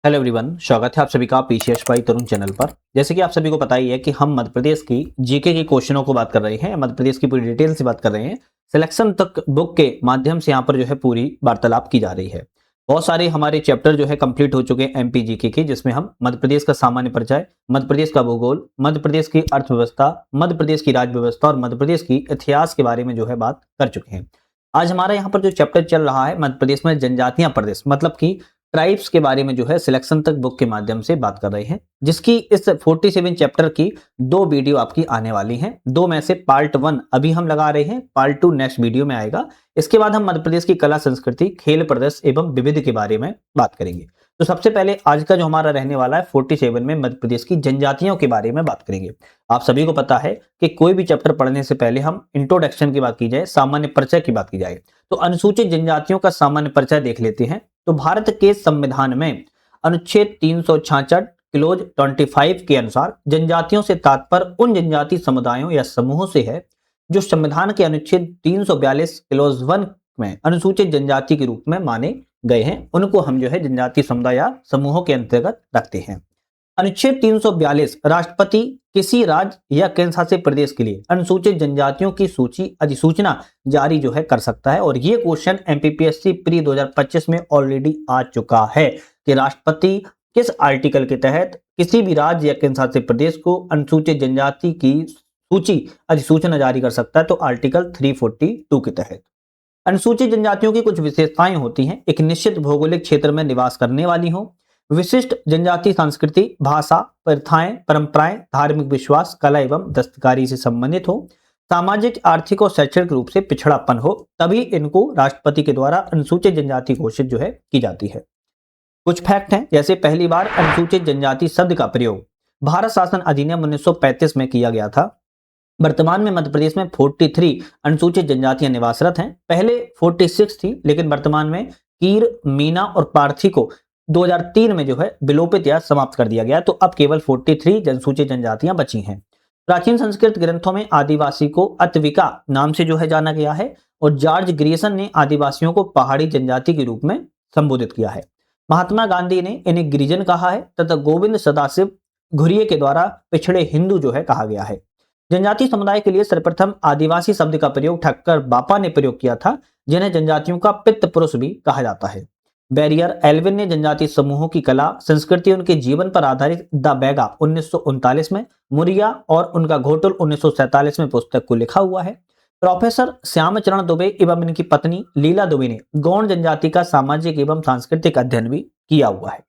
Hello everyone, स्वागत है आप सभी का पीसीएस बाई तरुण चैनल पर। जैसे कि आप सभी को पता ही है कि हम मध्य प्रदेश की जीके के क्वेश्चनों को बात कर रहे हैं, मध्य प्रदेश की पूरी डिटेल से बात कर रहे हैं। सिलेक्शन तक बुक के माध्यम से यहाँ पर जो है पूरी वार्तालाप की जा रही है। बहुत सारे हमारे चैप्टर जो है कंप्लीट हो चुके हैं एमपी जीके के, जिसमें हम मध्य प्रदेश का सामान्य परिचय, मध्य प्रदेश का भूगोल, मध्य प्रदेश की अर्थव्यवस्था, मध्य प्रदेश की राज्य व्यवस्था और मध्य प्रदेश की इतिहास के बारे में जो है बात कर चुके हैं। आज हमारा यहाँ पर जो चैप्टर चल रहा है मध्य प्रदेश में जनजातियां प्रदेश, मतलब कि ट्राइब्स के बारे में जो है सिलेक्शन तक बुक के माध्यम से बात कर रहे हैं, जिसकी इस 47 चैप्टर की 2 वीडियो आपकी आने वाली हैं। 2 में से पार्ट 1 अभी हम लगा रहे हैं, पार्ट 2 नेक्स्ट वीडियो में आएगा। इसके बाद हम मध्य प्रदेश की कला संस्कृति, खेल प्रदर्शन एवं विविध के बारे में बात करेंगे। तो सबसे पहले आज का जो हमारा रहने वाला है 47 में मध्य प्रदेश की जनजातियों के बारे में बात करेंगे। आप सभी को पता है कि कोई भी चैप्टर पढ़ने से पहले हम इंट्रोडक्शन की बात की जाए, सामान्य परिचय की बात की जाए, तो अनुसूचित जनजातियों का सामान्य परिचय देख लेते हैं। तो भारत के संविधान में अनुच्छेद 366 क्लोज 25 के अनुसार जनजातियों से तात्पर्य उन जनजाति समुदायों या समूहों से है जो संविधान के अनुच्छेद 342 क्लोज 1 में अनुसूचित जनजाति के रूप में माने गए हैं। उनको हम जो है जनजाति समुदाय या समूहों के अंतर्गत रखते हैं। अनुच्छेद 342 राष्ट्रपति किसी राज्य या केंद्र शासित प्रदेश के लिए अनुसूचित जनजातियों की सूची अधिसूचना जारी जो है कर सकता है। और ये क्वेश्चन एमपीपीएससी प्री 2025 में ऑलरेडी आ चुका है कि राष्ट्रपति किस आर्टिकल के तहत किसी भी राज्य या केंद्र शासित प्रदेश को अनुसूचित जनजाति की सूची अधिसूचना जारी कर सकता है। तो आर्टिकल 342 के तहत अनुसूचित जनजातियों की कुछ विशेषताएं होती हैं। एक निश्चित भौगोलिक क्षेत्र में निवास करने वाली हो, विशिष्ट जनजाति संस्कृति, भाषा, प्रथाएं, परंपराएं, धार्मिक विश्वास, कला एवं दस्तकारी से संबंधित हो, सामाजिक, आर्थिक और शैक्षणिक रूप से पिछड़ापन हो, तभी इनको राष्ट्रपति के द्वारा अनुसूचित जनजाति घोषित जो है की जाती है। कुछ फैक्ट हैं, जैसे पहली बार अनुसूचित जनजाति शब्द का प्रयोग भारत शासन अधिनियम 1935 में किया गया था। वर्तमान में मध्य प्रदेश में 43 अनुसूचित जनजातियां निवासरत हैं। पहले 46 थी, लेकिन वर्तमान में कीर, मीना और पार्थी को 2003 में जो है विलोपित या समाप्त कर दिया गया। तो अब केवल 43 अनुसूचित जनजातियां बची हैं। प्राचीन संस्कृत ग्रंथों में आदिवासी को अतविका नाम से जो है जाना गया है और जॉर्ज ग्रियर्सन ने आदिवासियों को पहाड़ी जनजाति के रूप में संबोधित किया है। महात्मा गांधी ने इन्हें गिरिजन कहा है तथा गोविंद सदाशिव घुरिये के द्वारा पिछड़े हिंदू जो है कहा गया है। जनजाति समुदाय के लिए सर्वप्रथम आदिवासी शब्द का प्रयोग ठक्कर बापा ने प्रयोग किया था, जिन्हें जनजातियों का पितृ पुरुष भी कहा जाता है। बैरियर एल्विन ने जनजाति समूहों की कला संस्कृति उनके जीवन पर आधारित द बैगा 1939 में, मुरिया और उनका घोटुल 1947 में पुस्तक को लिखा हुआ है। प्रोफेसर श्यामचरण दुबे एवं इनकी पत्नी लीला दुबे ने गौड़ जनजाति का सामाजिक एवं सांस्कृतिक अध्ययन भी किया हुआ है।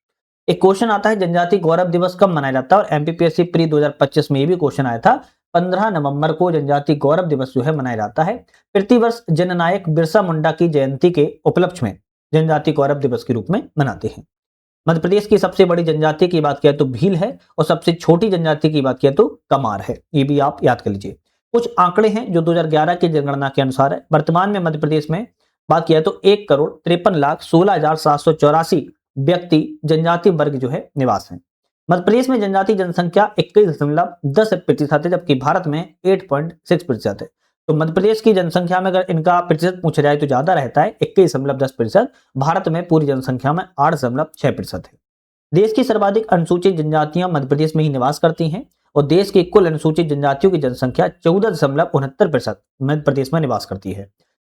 एक क्वेश्चन आता है, जनजाति गौरव दिवस कब मनाया जाता है? और एमपीपीएससी प्री 2025 में ये भी क्वेश्चन आया था। 15 नवंबर को जनजाति गौरव दिवस जो है मनाया जाता है। प्रतिवर्ष जननायक बिरसा मुंडा की जयंती के उपलक्ष्य में जनजाति गौरव दिवस के रूप में मनाते हैं। मध्य प्रदेश की सबसे बड़ी जनजाति की बात किया तो भील है और सबसे छोटी जनजाति की बात किया तो कमार है। ये भी आप याद कर लीजिए। कुछ आंकड़े हैं जो 2011 की जनगणना के अनुसार है। वर्तमान में मध्य प्रदेश में बात किया तो 1,53,16,784 व्यक्ति जनजाति वर्ग जो है निवास है। मध्य प्रदेश में जनजाति जनसंख्या 21.10% है, जबकि भारत में 8.6% है। तो मध्य प्रदेश की जनसंख्या में अगर इनका प्रतिशत पूछा जाए तो ज्यादा रहता है 21.10%। भारत में पूरी जनसंख्या में 8.6% है। देश की सर्वाधिक अनुसूचित जनजातियां मध्य प्रदेश में ही निवास करती हैं और देश की कुल अनुसूचित जनजातियों की जनसंख्या 14.69% मध्य प्रदेश में निवास करती है।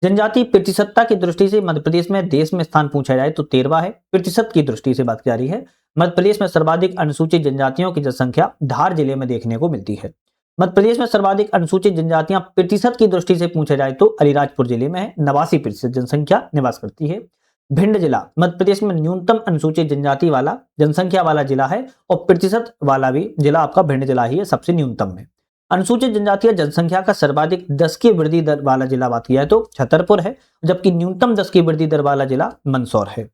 जनजाति प्रतिशतता की दृष्टि से मध्य प्रदेश में देश में स्थान पूछा जाए तो 13वां है। प्रतिशत की दृष्टि से बात की जा रही है। मध्य प्रदेश में सर्वाधिक अनुसूचित जनजातियों की जनसंख्या धार जिले में देखने को मिलती है। मध्य प्रदेश में सर्वाधिक अनुसूचित जनजातियां प्रतिशत की दृष्टि से पूछा जाए तो अलीराजपुर जिले में है, 89% जनसंख्या निवास करती है। भिंड जिला मध्य प्रदेश में न्यूनतम अनुसूचित जनजाति वाला जनसंख्या वाला जिला है और प्रतिशत वाला भी जिला आपका भिंड जिला ही है, सबसे न्यूनतम में। अनुसूचित जनजातीय जनसंख्या का सर्वाधिक 10 की वृद्धि दर वाला जिला बात किया है तो छतरपुर है, जबकि न्यूनतम 10 की वृद्धि दर वाला जिला मंदसौर है।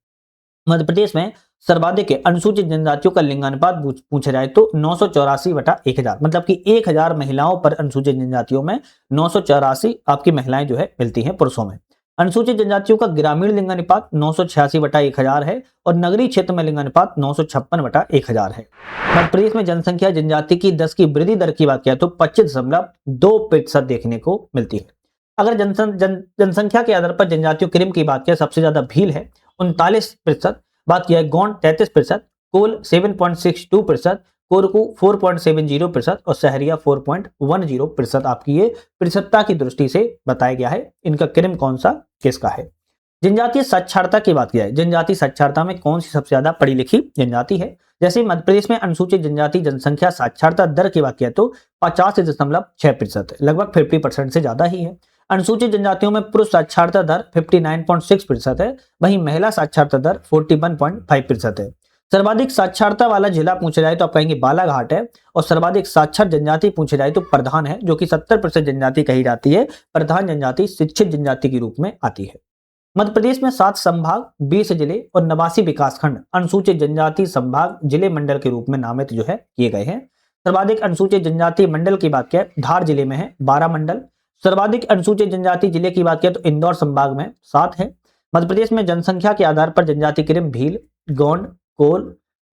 मध्य प्रदेश में सर्वाधिक अनुसूचित जनजातियों का लिंगानुपात पूछा जाए तो 984/1000, मतलब कि 1000 महिलाओं पर अनुसूचित जनजातियों में 984 आपकी महिलाएं जो है मिलती हैं पुरुषों में। अनुसूचित जनजातियों का ग्रामीण लिंगानुपात 986/1000 है और नगरीय क्षेत्र में लिंगानुपात 956/1000 है। मध्य प्रदेश में जनसंख्या जनजाति की 10 की वृद्धि दर की बात किया तो 25.2% देखने को मिलती है। अगर जनसंख्या के आधार पर जनजातियों क्रम की बात किया, सबसे ज्यादा भील है 39%, बात किया है गौंड 33%, कोल 7.62%, कोरकू 4.70% और सहरिया 4.10% आपकी ये प्रतिशतता की दृष्टि से बताया गया है। इनका क्रम कौन सा किसका है। जनजातीय साक्षरता की बात की जाए, जनजातीय साक्षरता में कौन सी सबसे ज्यादा पढ़ी लिखी जनजाति है। जैसे मध्य प्रदेश में अनुसूचित जनजाति जनसंख्या साक्षरता दर की बात किया तो 50.6%, लगभग 50% से ज्यादा ही है। अनुसूचित जनजातियों में पुरुष साक्षरता दर 59.6% है, वहीं महिला साक्षरता दर 41.5% है। सर्वाधिक साक्षरता वाला जिला पूछा जाए तो आप कहेंगे बालाघाट है, और सर्वाधिक साक्षर जनजाति पूछे जाए तो प्रधान है, जो कि 70% जनजाति कही जाती है। प्रधान जनजाति शिक्षित जनजाति के रूप में आती है। मध्य प्रदेश में 7 संभाग, 20 जिले और 89 विकासखंड अनुसूचित जनजाति संभाग जिले मंडल के रूप में नामित जो है किए गए हैं। सर्वाधिक अनुसूचित जनजाति मंडल की बात करें धार जिले में है 12 मंडल। सर्वाधिक अनुसूचित जनजाति जिले की बात करें तो इंदौर संभाग में 7 है। मध्य प्रदेश में जनसंख्या के आधार पर जनजाति क्रम भील, गोंड, कोल,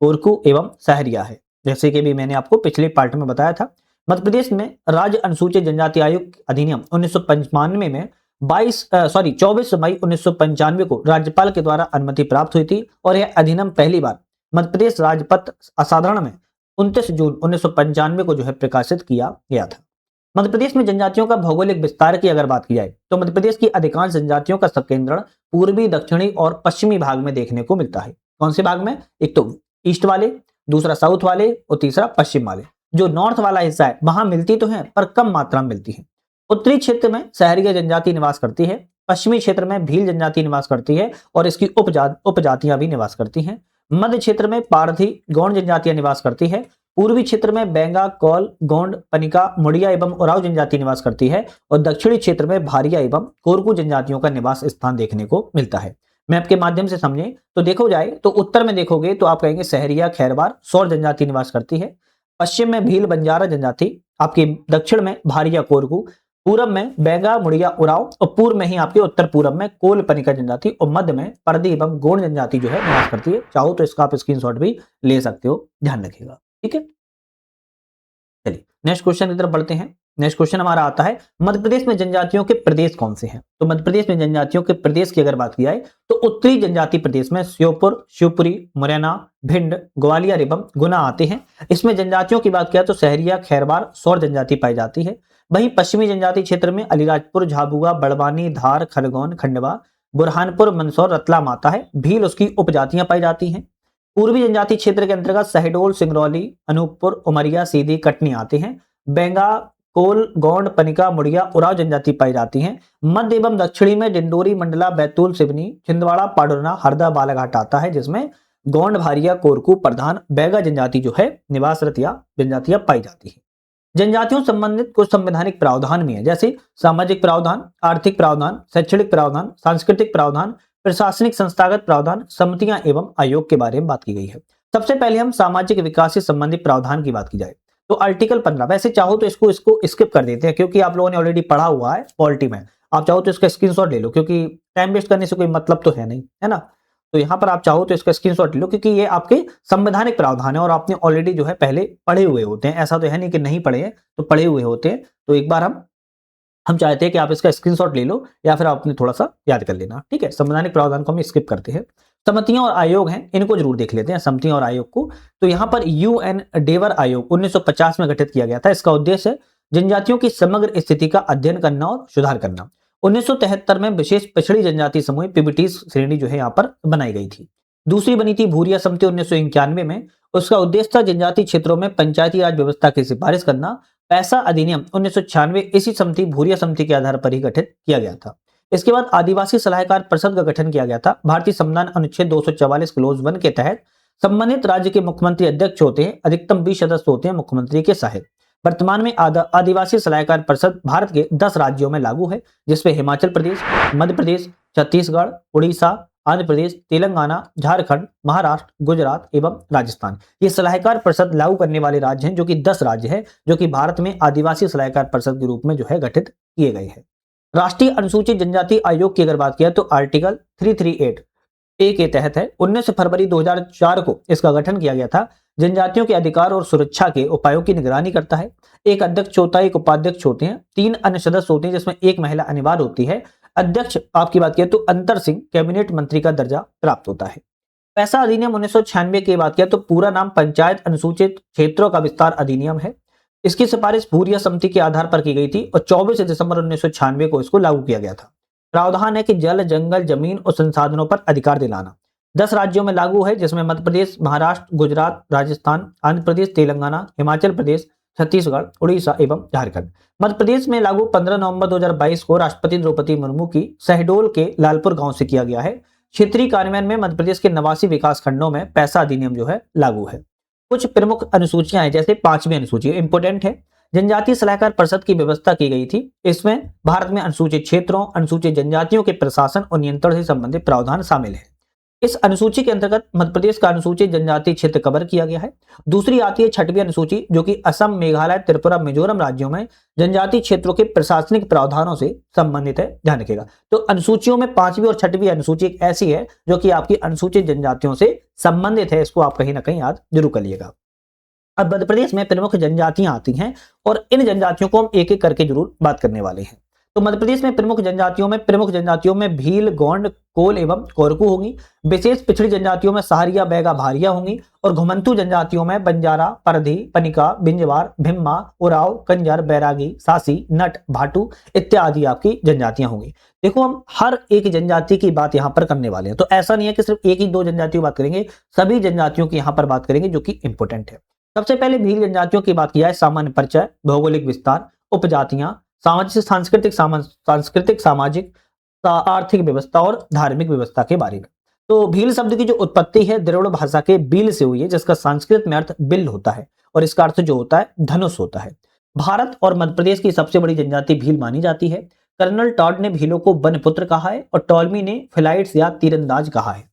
कोरकू एवं सहरिया है, जैसे कि भी मैंने आपको पिछले पार्ट में बताया था। मध्य प्रदेश में राज्य अनुसूचित जनजाति आयोग अधिनियम 1995 में 24 मई 1995 को राज्यपाल के द्वारा अनुमति प्राप्त हुई थी, और यह अधिनियम पहली बार मध्य प्रदेश राजपत्र असाधारण में 29 जून 1995 को जो है प्रकाशित किया गया था। मध्य प्रदेश में जनजातियों का भौगोलिक विस्तार की अगर बात की जाए तो मध्य प्रदेश की अधिकांश जनजातियों का संकेंद्रण पूर्वी, दक्षिणी और पश्चिमी भाग में देखने को मिलता है। कौन से भाग में? एक तो ईस्ट वाले, दूसरा साउथ वाले और तीसरा पश्चिम वाले। जो नॉर्थ वाला हिस्सा है वहां मिलती तो है पर कम मात्रा में मिलती है। उत्तरी क्षेत्र में सहरिया जनजाति निवास करती है, पश्चिमी क्षेत्र में भील जनजाति निवास करती है और इसकी उपजातियां भी निवास करती हैं। मध्य क्षेत्र में पारधी, गौंड जनजातियां निवास करती है। पूर्वी क्षेत्र में बेंगा, कौल, गोंड, पनिका, मुड़िया एवं उराव जनजाति निवास करती है, और दक्षिणी क्षेत्र में भारिया एवं कोरकू जनजातियों का निवास स्थान देखने को मिलता है। मैप के माध्यम से समझें तो देखो जाए तो उत्तर में देखोगे तो आप कहेंगे सहरिया, खैरवार, सौर जनजाति निवास करती है। पश्चिम में भील, बंजारा जनजाति, आपकी दक्षिण में भारिया, कोरकू, पूरब में बेंगा, मुड़िया, उराव और पूर्व में ही आपके उत्तर पूर्व में कोल, पनिका जनजाति और मध्य में परदी एवं गोंड जनजाति जो है निवास करती है। चाहो तो इसका आप स्क्रीनशॉट भी ले सकते हो, ध्यान रखिएगा। ठीक है, चलिए नेक्स्ट क्वेश्चन की तरफ बढ़ते हैं। नेक्स्ट क्वेश्चन हमारा आता है मध्य प्रदेश में जनजातियों के प्रदेश कौन से हैं। तो मध्य प्रदेश में जनजातियों के प्रदेश की अगर बात की जाए तो उत्तरी जनजाति प्रदेश में श्योपुर, शिवपुरी, मुरैना, भिंड, ग्वालियर एवं गुना आते हैं। इसमें जनजातियों की बात किया तो सहरिया, खैरवार, सौर जनजाति पाई जाती है। वहीं पश्चिमी जनजाति क्षेत्र में अलीराजपुर, झाबुआ, बड़वानी, धार, खरगोन, खंडवा, बुरहानपुर, मंदसौर, रतलाम आता है। भील उसकी उपजातियां पाई जाती हैं। पूर्वी जनजाति क्षेत्र के अंतर्गत शहडोल, सिंगरौली, अनूपपुर, उमरिया, सीधी, कटनी आते हैं। बेंगा, कोल, गोंड, पनिका, मुड़िया, उराव जनजाति पाई जाती हैं। मध्य एवं दक्षिणी में डिंडोरी, मंडला, बैतूल, सिवनी, छिंदवाड़ा, पाडुरना, हरदा, बालाघाट आता है, जिसमें गोंड, भारिया, कोरकू, प्रधान, बैगा जनजाति जो है निवासरत या जनजातियां पाई जाती है। जनजातियों संबंधित कुछ संवैधानिक प्रावधान भी है, जैसे सामाजिक प्रावधान, आर्थिक प्रावधान, शैक्षणिक प्रावधान, सांस्कृतिक प्रावधान, प्रशासनिक संस्थागत प्रावधान, समितियां एवं आयोग के बारे में बात की गई है। सबसे पहले हम सामाजिक विकास से संबंधित प्रावधान की बात की जाए तो आर्टिकल 15, वैसे चाहो तो इसको स्किप कर देते हैं क्योंकि आप लोगों ने ऑलरेडी पढ़ा हुआ है पॉलिटी में। आप चाहो तो इसका स्क्रीनशॉट ले लो क्योंकि टाइम वेस्ट करने से कोई मतलब तो है नहीं, है ना। तो यहाँ पर आप चाहो तो इसका स्क्रीनशॉट ले लो क्योंकि ये आपके संवैधानिक प्रावधान है और आपने ऑलरेडी जो है पहले पढ़े हुए होते हैं। ऐसा तो है नहीं कि नहीं पढ़े हैं, तो पढ़े हुए होते हैं। तो एक बार हम चाहते हैं कि आप इसका स्क्रीनशॉट ले लो या फिर आप अपने थोड़ा सा याद कर लेना। ठीक है, संवैधानिक प्रावधान को हम स्किप करते हैं। समितियां और आयोग हैं, इनको जरूर देख लेते हैं, समितियां और आयोग को। तो यहाँ पर यूएन डेवर आयोग 1950 में गठित किया गया था। इसका उद्देश्य जनजातियों की समग्र स्थिति का अध्ययन करना और सुधार करना। 1973 में विशेष पिछड़ी जनजाति समूह पीबीटी श्रेणी जो है यहाँ पर बनाई गई थी। दूसरी बनी थी भूरिया समिति 1991 में। उसका उद्देश्य था जनजातीय क्षेत्रों में पंचायती राज व्यवस्था की सिफारिश करना। पैसा अधिनियम 1996 इसी समिति भूरिया समिति के आधार पर ही गठित किया गया था। इसके बाद आदिवासी सलाहकार परिषद का गठन किया गया था। भारतीय संविधान अनुच्छेद 244 क्लोज 1 के तहत संबंधित राज्य के मुख्यमंत्री अध्यक्ष होते हैं, अधिकतम 20 सदस्य होते हैं मुख्यमंत्री के सहायक। वर्तमान में आदिवासी सलाहकार परिषद भारत के 10 राज्यों में लागू है, जिसमें हिमाचल प्रदेश, मध्य प्रदेश, छत्तीसगढ़, उड़ीसा, आंध्र प्रदेश, तेलंगाना, झारखंड, महाराष्ट्र, गुजरात एवं राजस्थान। ये सलाहकार परिषद लागू करने वाले राज्य हैं, जो कि 10 राज्य हैं, जो कि भारत में आदिवासी सलाहकार परिषद के रूप में जो है गठित किए गए हैं। राष्ट्रीय अनुसूचित जनजाति आयोग की अगर बात किया तो आर्टिकल 338 ए के तहत है। 19 फरवरी 2004 को इसका गठन किया गया था। जनजातियों के अधिकार और सुरक्षा के उपायों की निगरानी करता है। एक अध्यक्ष होता है, एक उपाध्यक्ष होते हैं, 3 अन्य सदस्य होते हैं, जिसमें एक महिला अनिवार्य होती है। अध्यक्ष आपकी बात किया तो अंतर सिंह कैबिनेट मंत्री का दर्जा प्राप्त होता है। पैसा अधिनियम 1996 की बात किया तो पूरा नाम पंचायत अनुसूचित क्षेत्रों का विस्तार अधिनियम है। इसकी सिफारिश भूरिया समिति के आधार पर की गई थी और 24 दिसंबर 1996 को इसको लागू किया गया था। प्रावधान है कि जल, जंगल, जमीन और संसाधनों पर अधिकार दिलाना 10 राज्यों में लागू है, जिसमें मध्य प्रदेश, महाराष्ट्र, गुजरात, राजस्थान, आंध्र प्रदेश, तेलंगाना, हिमाचल प्रदेश, छत्तीसगढ़, उड़ीसा एवं झारखंड। मध्य प्रदेश में लागू 15 नवंबर 2022 को राष्ट्रपति द्रौपदी मुर्मू की शहडोल के लालपुर गांव से किया गया है। क्षेत्रीय कार्यान्वयन में मध्य प्रदेश के 89 विकास खंडों में पैसा अधिनियम जो है लागू है। कुछ प्रमुख अनुसूचियां हैं, जैसे 5वीं अनुसूची इंपोर्टेंट है। जनजातीय सलाहकार परिषद की व्यवस्था की गई थी। इसमें भारत में अनुसूचित क्षेत्रों, अनुसूचित जनजातियों के प्रशासन और नियंत्रण से संबंधित प्रावधान शामिल है। इस अनुसूची के अंतर्गत मध्य प्रदेश का अनुसूचित जनजातीय क्षेत्र कवर किया गया है। दूसरी आती है 6वीं अनुसूची, जो कि असम, मेघालय, त्रिपुरा, मिजोरम राज्यों में जनजातीय क्षेत्रों के प्रशासनिक प्रावधानों से संबंधित है, ध्यान रखिएगा। तो अनुसूचियों में 5वीं और 6वीं अनुसूची एक ऐसी है जो कि आपकी अनुसूचित जनजातियों से संबंधित है। इसको आप कहीं ना कहीं याद जरूर कर लिएगा। अब मध्य प्रदेश में प्रमुख जनजातियां आती हैं और इन जनजातियों को हम एक एक करके जरूर बात करने वाले हैं। तो मध्य प्रदेश में प्रमुख जनजातियों में भील, गोंड, कोल एवं कोरकू होंगी। विशेष पिछड़ी जनजातियों में सहारिया, बैगा, भारिया होंगी और घुमंतू जनजातियों में बंजारा, परधी, पनिका, बिंजवार, भिम्मा, उराव, कंजर, बैरागी, सासी, नट, भाटू इत्यादि आपकी जनजातियां होंगी। देखो, हम हर एक जनजाति की बात यहाँ पर करने वाले हैं, तो ऐसा नहीं है कि सिर्फ एक ही दो जनजातियों की बात करेंगे, सभी जनजातियों की यहाँ पर बात करेंगे जो कि इंपोर्टेंट है। सबसे पहले भील जनजातियों की बात किया है। सामान्य परिचय, भौगोलिक विस्तार, उपजातियां, सांस्कृतिक, सामाजिक, आर्थिक व्यवस्था और धार्मिक व्यवस्था के बारे में। तो भील शब्द की जो उत्पत्ति है द्रविड़ भाषा के बील से हुई है, जिसका संस्कृत में अर्थ बिल होता है और इसका अर्थ जो होता है धनुष होता है। भारत और मध्य प्रदेश की सबसे बड़ी जनजाति भील मानी जाती है। कर्नल टॉड ने भीलों को बनपुत्र कहा है और टॉलमी ने फिलाइट्स या तीरंदाज कहा है।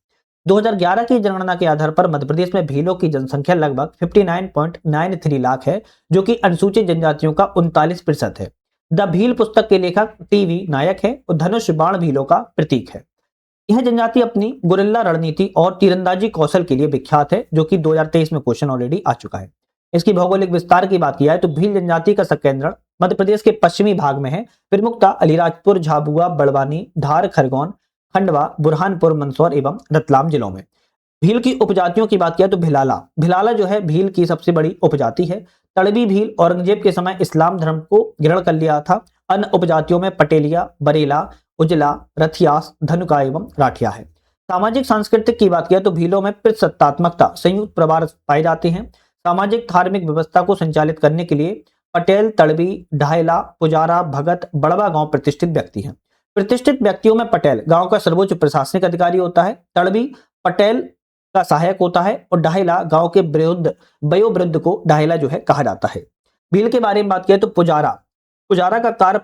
2011 की जनगणना के आधार पर मध्य प्रदेश में भीलों की जनसंख्या लगभग 59.93 लाख है, जो कि अनुसूचित जनजातियों का 39% है। द भील पुस्तक के लेखक टीवी नायक है और धनुष बाण भीलों का प्रतीक है। यह जनजाति अपनी गुरिल्ला रणनीति और तीरंदाजी कौशल के लिए विख्यात है, जो कि 2023 में क्वेश्चन ऑलरेडी आ चुका है। इसकी भौगोलिक विस्तार की बात किया है तो भील जनजाति का संकेंद्रण मध्य प्रदेश के पश्चिमी भाग में है। प्रमुखता अलीराजपुर, झाबुआ, बड़वानी, धार, खरगोन, खंडवा, बुरहानपुर, मंदसौर एवं रतलाम जिलों में। भील की उपजातियों की बात किया तो भिलाला जो है भील की सबसे बड़ी उपजाति है। तड़बी भील औरंगजेब के समय इस्लाम धर्म को ग्रहण कर लिया था। अन्य उपजातियों में पटेलिया, बरेला, उजला, रथियास, धनुका एवं राठिया है। सामाजिक सांस्कृतिक की बात किया तो भीलों में सत्तात्मकता, संयुक्त परिवार पाए जाते हैं। सामाजिक धार्मिक व्यवस्था को संचालित करने के लिए पटेल, तड़बी, ढायला, पुजारा, भगत, बड़वा गांव प्रतिष्ठित व्यक्ति हैं। प्रतिष्ठित व्यक्तियों में पटेल गांव का सर्वोच्च प्रशासनिक अधिकारी होता है। तड़बी पटेल का सहायक होता है और ढायला गांव के वयोवृद्ध को ढायला जो है कहा जाता है। भील के बारे में बात किया तो पुजारा का कार्य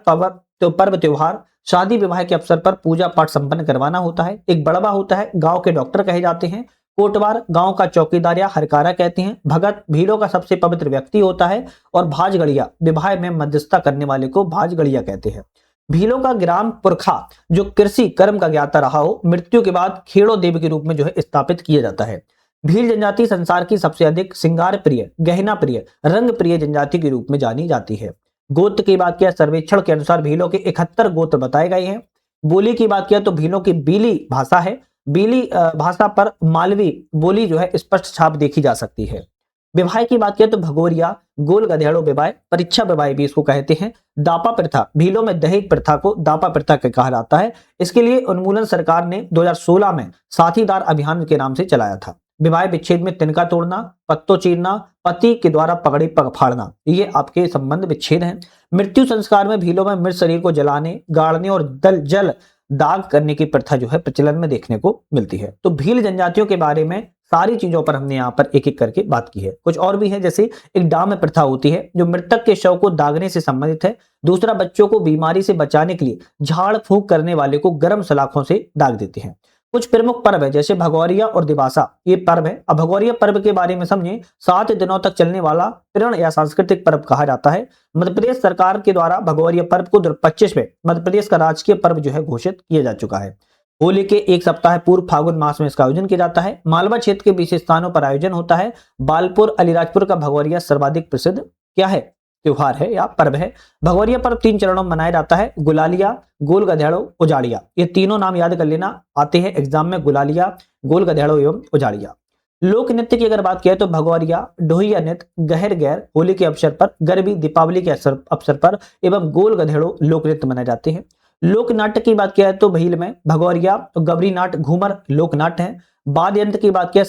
पर्व त्योहार, शादी विवाह के अवसर पर पूजा पाठ संपन्न करवाना होता है। एक बड़वा होता है, गांव के डॉक्टर कहे जाते हैं। कोटवार गांव का चौकीदार या हरकारा कहते हैं। भगत भीलों का सबसे पवित्र व्यक्ति होता है और भाजगड़िया विवाह में मध्यस्थता करने वाले को भाजगड़िया कहते हैं। भीलों का ग्राम पुरखा जो कृषि कर्म का ज्ञाता रहा हो, मृत्यु के बाद खेड़ो देव के रूप में जो है स्थापित किया जाता है। भील जनजाति संसार की सबसे अधिक श्रृंगार प्रिय, गहना प्रिय, रंग प्रिय जनजाति के रूप में जानी जाती है। गोत्र की बात किया, सर्वेक्षण के अनुसार भीलों के 71 गोत्र बताए गए हैं। बोली की बात किया तो भीलों की बीली भाषा है। बीली भाषा पर मालवी बोली जो है स्पष्ट छाप देखी जा सकती है। विवाह की बात किया तो भगोरिया, गोल गधेड़ो विवाह, परीक्षा विवाह भी इसको कहते हैं। दापा प्रथा, भीलों में दहेज प्रथा को दापा प्रथा कहा जाता है। इसके लिए उन्मूलन सरकार ने 2016 में साथीदार अभियान के नाम से चलाया था। विवाह विच्छेद में तिनका तोड़ना, पत्तों चीरना, पति के द्वारा पगड़ी फाड़ना, ये आपके संबंध विच्छेद हैं। मृत्यु संस्कार में भीलों में मृत शरीर को जलाने, गाड़ने और जल दाग करने की प्रथा जो है प्रचलन में देखने को मिलती है। तो भील जनजातियों के बारे में सारी चीजों पर हमने यहाँ पर एक एक करके बात की है। कुछ और भी है, जैसे एक डाम प्रथा होती है जो मृतक के शव को दागने से संबंधित है। दूसरा, बच्चों को बीमारी से बचाने के लिए झाड़ फूंक करने वाले को गर्म सलाखों से दाग देते हैं। कुछ प्रमुख पर्व है, जैसे भगौरिया और दिवासा, ये पर्व है। अब भगौरिया पर्व के बारे में समझे, 7 दिनों तक चलने वाला प्रण या सांस्कृतिक पर्व कहा जाता है। मध्य प्रदेश सरकार के द्वारा भगौरिया पर्व को 2025 में मध्य प्रदेश का राजकीय पर्व जो है घोषित किया जा चुका है। होली के एक सप्ताह पूर्व फागुन मास में इसका आयोजन किया जाता है। मालवा क्षेत्र के विशेष स्थानों पर आयोजन होता है। बालपुर, अलीराजपुर का भगौरिया सर्वाधिक प्रसिद्ध क्या है, त्योहार है या पर्व है। भगोरिया पर्व 3 चरणों में मनाया जाता है, गुलालिया, गोल गधेड़ो, उजाड़िया। ये तीनों नाम याद कर लेना, आते हैं एग्जाम में, गुलालिया, गोल गधेड़ो एवं उजाड़िया। लोक नृत्य की अगर बात किया तो भगोरिया, ढोइया नृत्य, गहर गैर होली के अवसर पर, गरबी दीपावली के अवसर पर एवं गोल गधेड़ो लोक नृत्य मनाए जाते हैं। लोक नाट्य की बात किया तो भील में भगोरिया, गबरी नाट, घूमर लोक नाट्य है। वाद्य यंत्र की बात किया,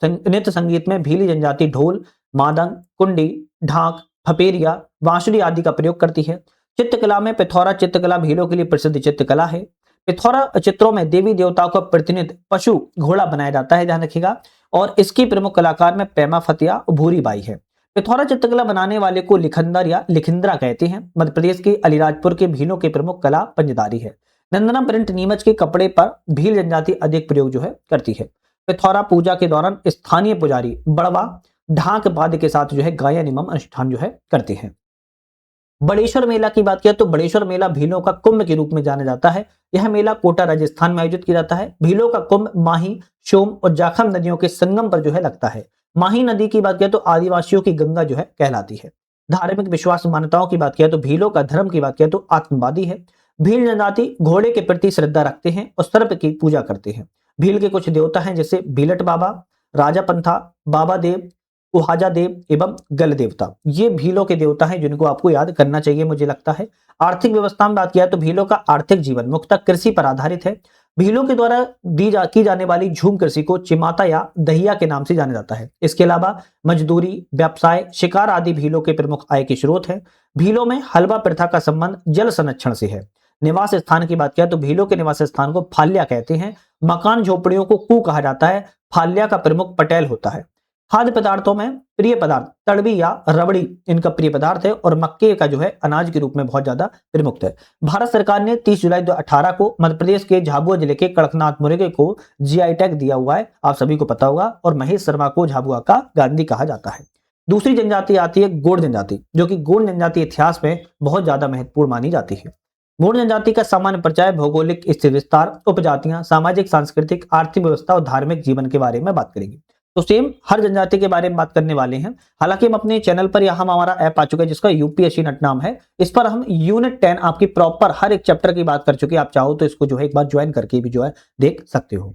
नृत्य संगीत में भीली जनजाति ढोल, मादंग, कुंडी, ढाक, फपेरिया, बांसुरी आदि का प्रयोग करती है। चित्रकला में पिथौरा चित्रकला भीलों के लिए प्रसिद्ध चित्रकला है। पिथौरा चित्रों में देवी देवताओं का प्रतिनिधि पशु घोड़ा बनाया जाता है, ध्यान रखिएगा। और इसकी प्रमुख कलाकार में पेमा फतिया, भूरी बाई है। पिथौरा चित्रकला बनाने वाले को लिखंदर या लिखिंद्रा कहते हैं। मध्य प्रदेश के अलीराजपुर के भीलों की प्रमुख कला पंजदारी है। नंदना प्रिंट नीमच के कपड़े पर भील जनजाति अधिक प्रयोग जो है करती है। पिथौरा पूजा के दौरान स्थानीय पुजारी बड़वा ढाक वाद्य के साथ जो है गायन एवं अनुष्ठान जो है करते हैं। बड़ेश्वर मेला की बात किया तो बड़ेश्वर मेला भीलों का कुंभ के रूप में जाना जाता है। यह मेला कोटा राजस्थान में आयोजित किया जाता है। भीलों का कुंभ माही, सोम और जाखम नदियों के संगम पर जो है लगता है। माही नदी की बात किया तो आदिवासियों की गंगा जो है कहलाती है। धार्मिक विश्वास मान्यताओं की बात किया तो भीलों का धर्म की बात किया तो आत्मवादी है। भील जनजाति घोड़े के प्रति श्रद्धा रखते हैं और सर्प की पूजा करते हैं। भील के कुछ देवता हैं जैसे भीलट बाबा, राजा पंथा, बाबा देव, कुहाजा देव एवं गल देवता। ये भीलों के देवता हैं जिनको आपको याद करना चाहिए मुझे लगता है। आर्थिक व्यवस्था में बात किया तो भीलों का आर्थिक जीवन मुख्यतः कृषि पर आधारित है। भीलों के द्वारा की जाने वाली झूम कृषि को चिमाता या दहिया के नाम से जाना जाता है। इसके अलावा मजदूरी, व्यवसाय, शिकार आदि भीलों के प्रमुख आय के स्रोत है। भीलों में हलवा प्रथा का संबंध जल संरक्षण से है। निवास स्थान की बात किया तो भीलों के निवास स्थान को फाल्या कहते हैं। मकान झोपड़ियों को कू कहा जाता है। फाल्या का प्रमुख पटेल होता है। खाद्य पदार्थों में प्रिय पदार्थ तड़वी या रबड़ी इनका प्रिय पदार्थ है और मक्के का जो है अनाज के रूप में बहुत ज्यादा प्रमुख है। भारत सरकार ने 30 जुलाई 2018 को मध्य प्रदेश के झाबुआ जिले के कड़कनाथ मुर्गे को जीआई टैग दिया हुआ है, आप सभी को पता होगा। और महेश शर्मा को झाबुआ का गांधी कहा जाता है। दूसरी जनजाति आती है गोंड जनजाति, जो कि गोंड जनजाति इतिहास में बहुत ज्यादा महत्वपूर्ण मानी जाती है। गोंड जनजाति का सामान्य परिचय, भौगोलिक स्थिति विस्तार, उपजातियां, सामाजिक, सांस्कृतिक, आर्थिक व्यवस्था और धार्मिक जीवन के बारे में बात करेंगे। तो सेम हर जनजाति के बारे में बात करने वाले हैं। हालांकि हम अपने चैनल पर यहाँ हमारा ऐप आ चुका है जिसका यूपीएससी नेट नाम है। इस पर हम यूनिट 10 आपकी प्रॉपर हर एक चैप्टर की बात कर चुके हैं। आप चाहो तो इसको जो है एक बार ज्वाइन करके भी जो है देख सकते हो।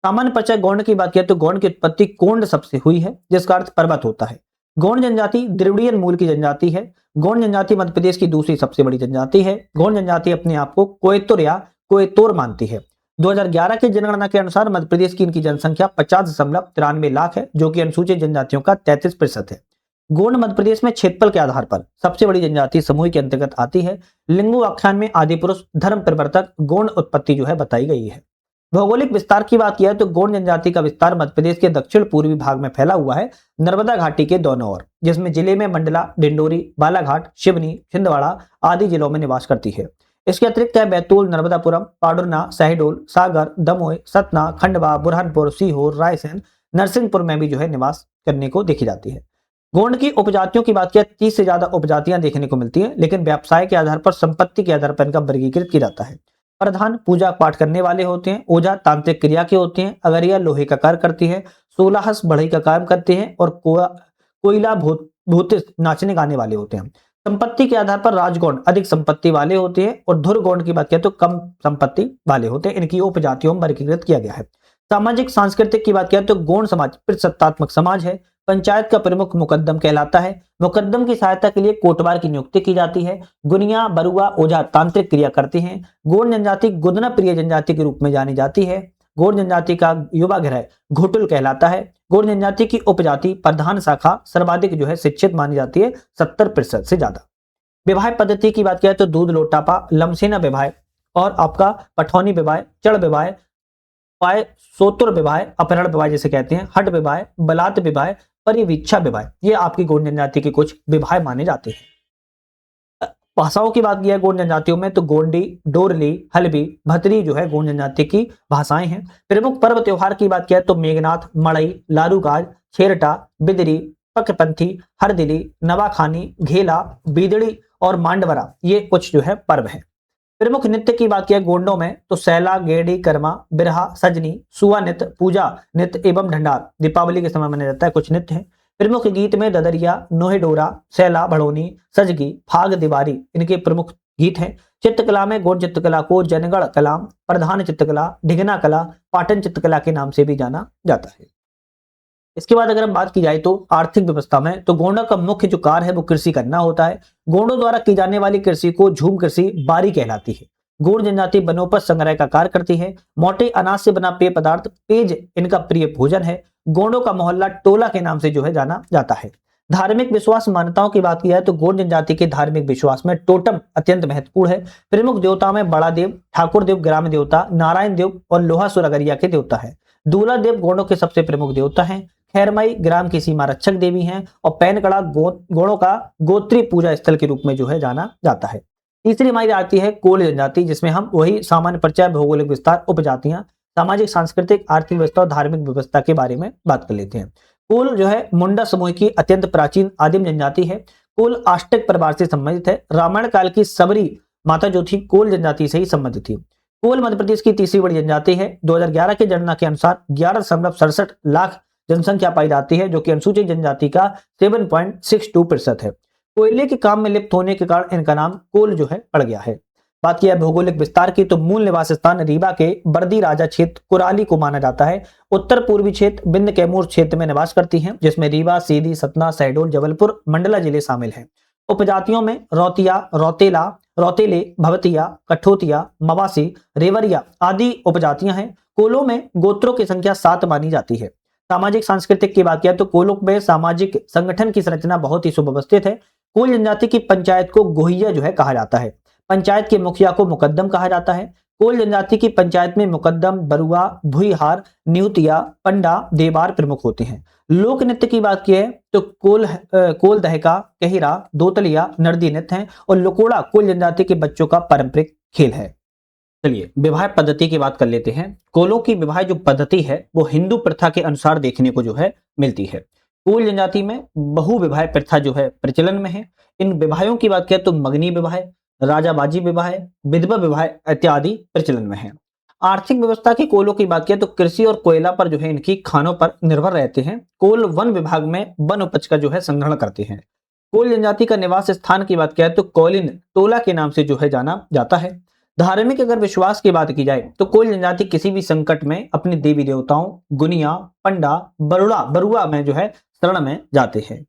सामान्य परिचय, गोंड की बात किया तो गोंड की उत्पत्ति कोंड शब्द से हुई है जिसका अर्थ पर्वत होता है। गोंड जनजाति द्रविड़ियन मूल की जनजाति है। गोंड जनजाति मध्य प्रदेश की दूसरी सबसे बड़ी जनजाति है। गोंड जनजाति अपने आप को कोयतुर या कोयतोर मानती है। 2011 की जनगणना के अनुसार मध्य प्रदेश की इनकी जनसंख्या 50.93 लाख है, जो कि अनुसूचित जनजातियों का 33% है। गोंड मध्य प्रदेश में क्षेत्रफल के आधार पर सबसे बड़ी जनजाति समूह के अंतर्गत आती है। लिंगो आख्यान में आदि पुरुष धर्म परिवर्तक गोंड उत्पत्ति जो है बताई गई है। भौगोलिक विस्तार की बात किया तो गोंड जनजाति का विस्तार मध्य प्रदेश के दक्षिण पूर्वी भाग में फैला हुआ है, नर्मदा घाटी के दोनों ओर, जिसमें जिले में मंडला, डिंडोरी, बालाघाट, सिवनी, छिंदवाड़ा आदि जिलों में निवास करती है। इसके अतिरिक्त है बैतूल, नर्मदापुरम, पाडुरना, शहडोल, सागर, दमोह, सतना, खंडवा, बुरहानपुर, सीहोर, रायसेन, नरसिंहपुर में भी जो है निवास करने को देखी जाती है। गोंड की उपजातियों की बात किया 30 से ज्यादा उपजातियां देखने को मिलती हैं, लेकिन व्यवसाय के आधार पर, संपत्ति के आधार पर इनका वर्गीकृत किया जाता है। प्रधान पूजा पाठ करने वाले होते हैं। ओझा तांत्रिक क्रिया के होते हैं। अगरिया लोहे का कार्य करती है। सोलाहस बढ़ई का काम करते हैं। और कोयला भूतिस नाचने गाने वाले होते हैं। संपत्ति के आधार पर राजगौंड अधिक संपत्ति वाले होते हैं और धुरगौंड की बात किया तो कम संपत्ति वाले होते हैं। इनकी उपजातियों में वर्गीकृत किया गया है। सामाजिक सांस्कृतिक की बात किया तो गोंड समाज पितृसत्तात्मक समाज है। पंचायत का प्रमुख मुकद्दम कहलाता है। मुकद्दम की सहायता के लिए कोटवार की नियुक्ति की जाती है। गुनिया, बरुआ, ओझा तांत्रिक क्रिया करते हैं। गोंड जनजाति गुदना प्रिय जनजाति के रूप में जानी जाती है। गोंड जनजाति का युवा ग्रह घोटुल कहलाता है। गोंड जनजाति की उपजाति प्रधान शाखा सर्वाधिक जो है शिक्षित मानी जाती है, 70% से ज्यादा। विवाह पद्धति की बात किया तो दूध लोटापा, लमसेना विवाह और आपका पठौनी विवाह, चढ़ विवाह, सोतुर विवाह, अपहरण विवाह जिसे कहते हैं, हट विवाह, बलात् विवाह, परिवीक्षा विवाह, ये आपकी गोंड जनजाति के कुछ विवाह माने जाते हैं। भाषाओं की बात की है गोंड जनजातियों में तो गोंडी, डोरली, हलबी, भतरी जो है गोंड जनजाति की भाषाएं हैं। प्रमुख पर्व त्योहार की बात किया तो मेघनाथ, मड़ई, लारूकाज, छेरटा, बिदरी, पकपंथी, हरदिली, नवाखानी, घेला, बीदड़ी और मांडवरा, ये कुछ जो है पर्व है। प्रमुख नृत्य की बात किया गोंडों में तो सैला, गेड़ी, कर्मा, बिरहा, सजनी, सुआ नृत्य, पूजा नृत्य एवं ढंडार दीपावली के समय मनाया जाता है कुछ नृत्य है। प्रमुख गीत में ददरिया, नोहे डोरा, सैला, भड़ोनी, सजगी, फाग दीवारी इनके प्रमुख गीत हैं। चित्रकला में गौड़ चित्रकला को जनगण कला, प्रधान चित्रकला, ढिगना कला, पाटन चित्रकला के नाम से भी जाना जाता है। इसके बाद अगर हम बात की जाए तो आर्थिक व्यवस्था में, तो गोंडों का मुख्य जो कार्य है वो कृषि करना होता है। गोंडों द्वारा की जाने वाली कृषि को झूम कृषि बारी कहलाती है। गोंड जनजाति वनोपज संग्रह का कार्य करती है। मोटे अनाज से बना पेय पदार्थ पेज इनका प्रिय भोजन है। गोंडों का मोहल्ला टोला के नाम से जो है जाना जाता है। धार्मिक विश्वास मान्यताओं की बात की जाए तो गोंड जनजाति के धार्मिक विश्वास में टोटम अत्यंत महत्वपूर्ण है। प्रमुख देवता में बड़ा देव, ठाकुर देव ग्राम देवता, नारायण देव और लोहासुर अगरिया के देवता है। दूल्हा देव गोंडों के सबसे प्रमुख देवता हैं। खैरमई ग्राम की सीमा रक्षक देवी हैं और पैनकड़ा गोंडों का गोत्री पूजा स्थल के रूप में जो है जाना जाता है। तीसरी हमारी आती है कोल जनजाति, जिसमें हम वही सामान्य परिचय, भौगोलिक विस्तार, उपजातियां, सामाजिक, सांस्कृतिक, आर्थिक व्यवस्था और धार्मिक व्यवस्था के बारे में बात कर लेते हैं। कोल जो है मुंडा समूह की अत्यंत प्राचीन आदिम जनजाति है। कोल आष्टक परिवार से संबंधित है। रामायण काल की सबरी माता जो थी कोल जनजाति से ही संबंधित थी। कोल मध्य प्रदेश की तीसरी बड़ी जनजाति है। 2011 की जनगणना के अनुसार 11.67 लाख जनसंख्या पाई जाती है, जो कि अनुसूचित जनजाति का 7.62% है। कोयले के काम में लिप्त होने के कारण इनका नाम कोल जो है पड़ गया है। बात किया भौगोलिक विस्तार की, तो मूल निवास स्थान रीवा के बर्दी राजा क्षेत्र कुराली को माना जाता है। उत्तर पूर्वी क्षेत्र बिंद कैमूर क्षेत्र में निवास करती हैं, जिसमें रीवा, सीधी, सतना, शहडोल, जबलपुर, मंडला जिले शामिल हैं। उपजातियों में रौतिया, रौतेला, रौतेले, भवतिया, कठोतिया, मवासी, रेवरिया आदि उपजातियां हैं। कोलों में गोत्रों की संख्या 7 मानी जाती है। सामाजिक सांस्कृतिक की बात किया तो कोलों में सामाजिक संगठन की संरचना बहुत ही सुव्यवस्थित है। कोल जनजाति की पंचायत को गोहिया जो है कहा जाता है। पंचायत के मुखिया को मुकद्दम कहा जाता है। कोल जनजाति की पंचायत में मुकद्दम, बरुआ, भुईहार, निहुतिया, पंडा, देवार प्रमुख होते हैं। लोक नृत्य की बात की है तो कोल दहका, कहिरा, दोतलिया नर्दी नृत्य हैं और लकोड़ा कोल जनजाति के बच्चों का पारंपरिक खेल है। चलिए विवाह पद्धति की बात कर लेते हैं। कोलों की विवाह जो पद्धति है वो हिंदू प्रथा के अनुसार देखने को जो है मिलती है। कोल जनजाति में बहु विवाह प्रथा जो है प्रचलन में है। इन विवाहों की बात करें तो मगनी विवाह, राजाबाजी विवाह, विधवा विवाह इत्यादि प्रचलन में है। आर्थिक व्यवस्था की कोलों की बात करें तो कृषि और कोयला पर जो है इनकी खानों पर निर्भर रहते हैं। कोल वन विभाग में वन उपज का जो है संग्रहण करते हैं। कोल जनजाति का निवास स्थान की बात करें तो कोलिन टोला के नाम से जो है जाना जाता है। धार्मिक अगर विश्वास की बात की जाए तो कोल जनजाति किसी भी संकट में अपने देवी देवताओं गुनिया, पंडा, बरुआ में जो है शरण में जाते हैं।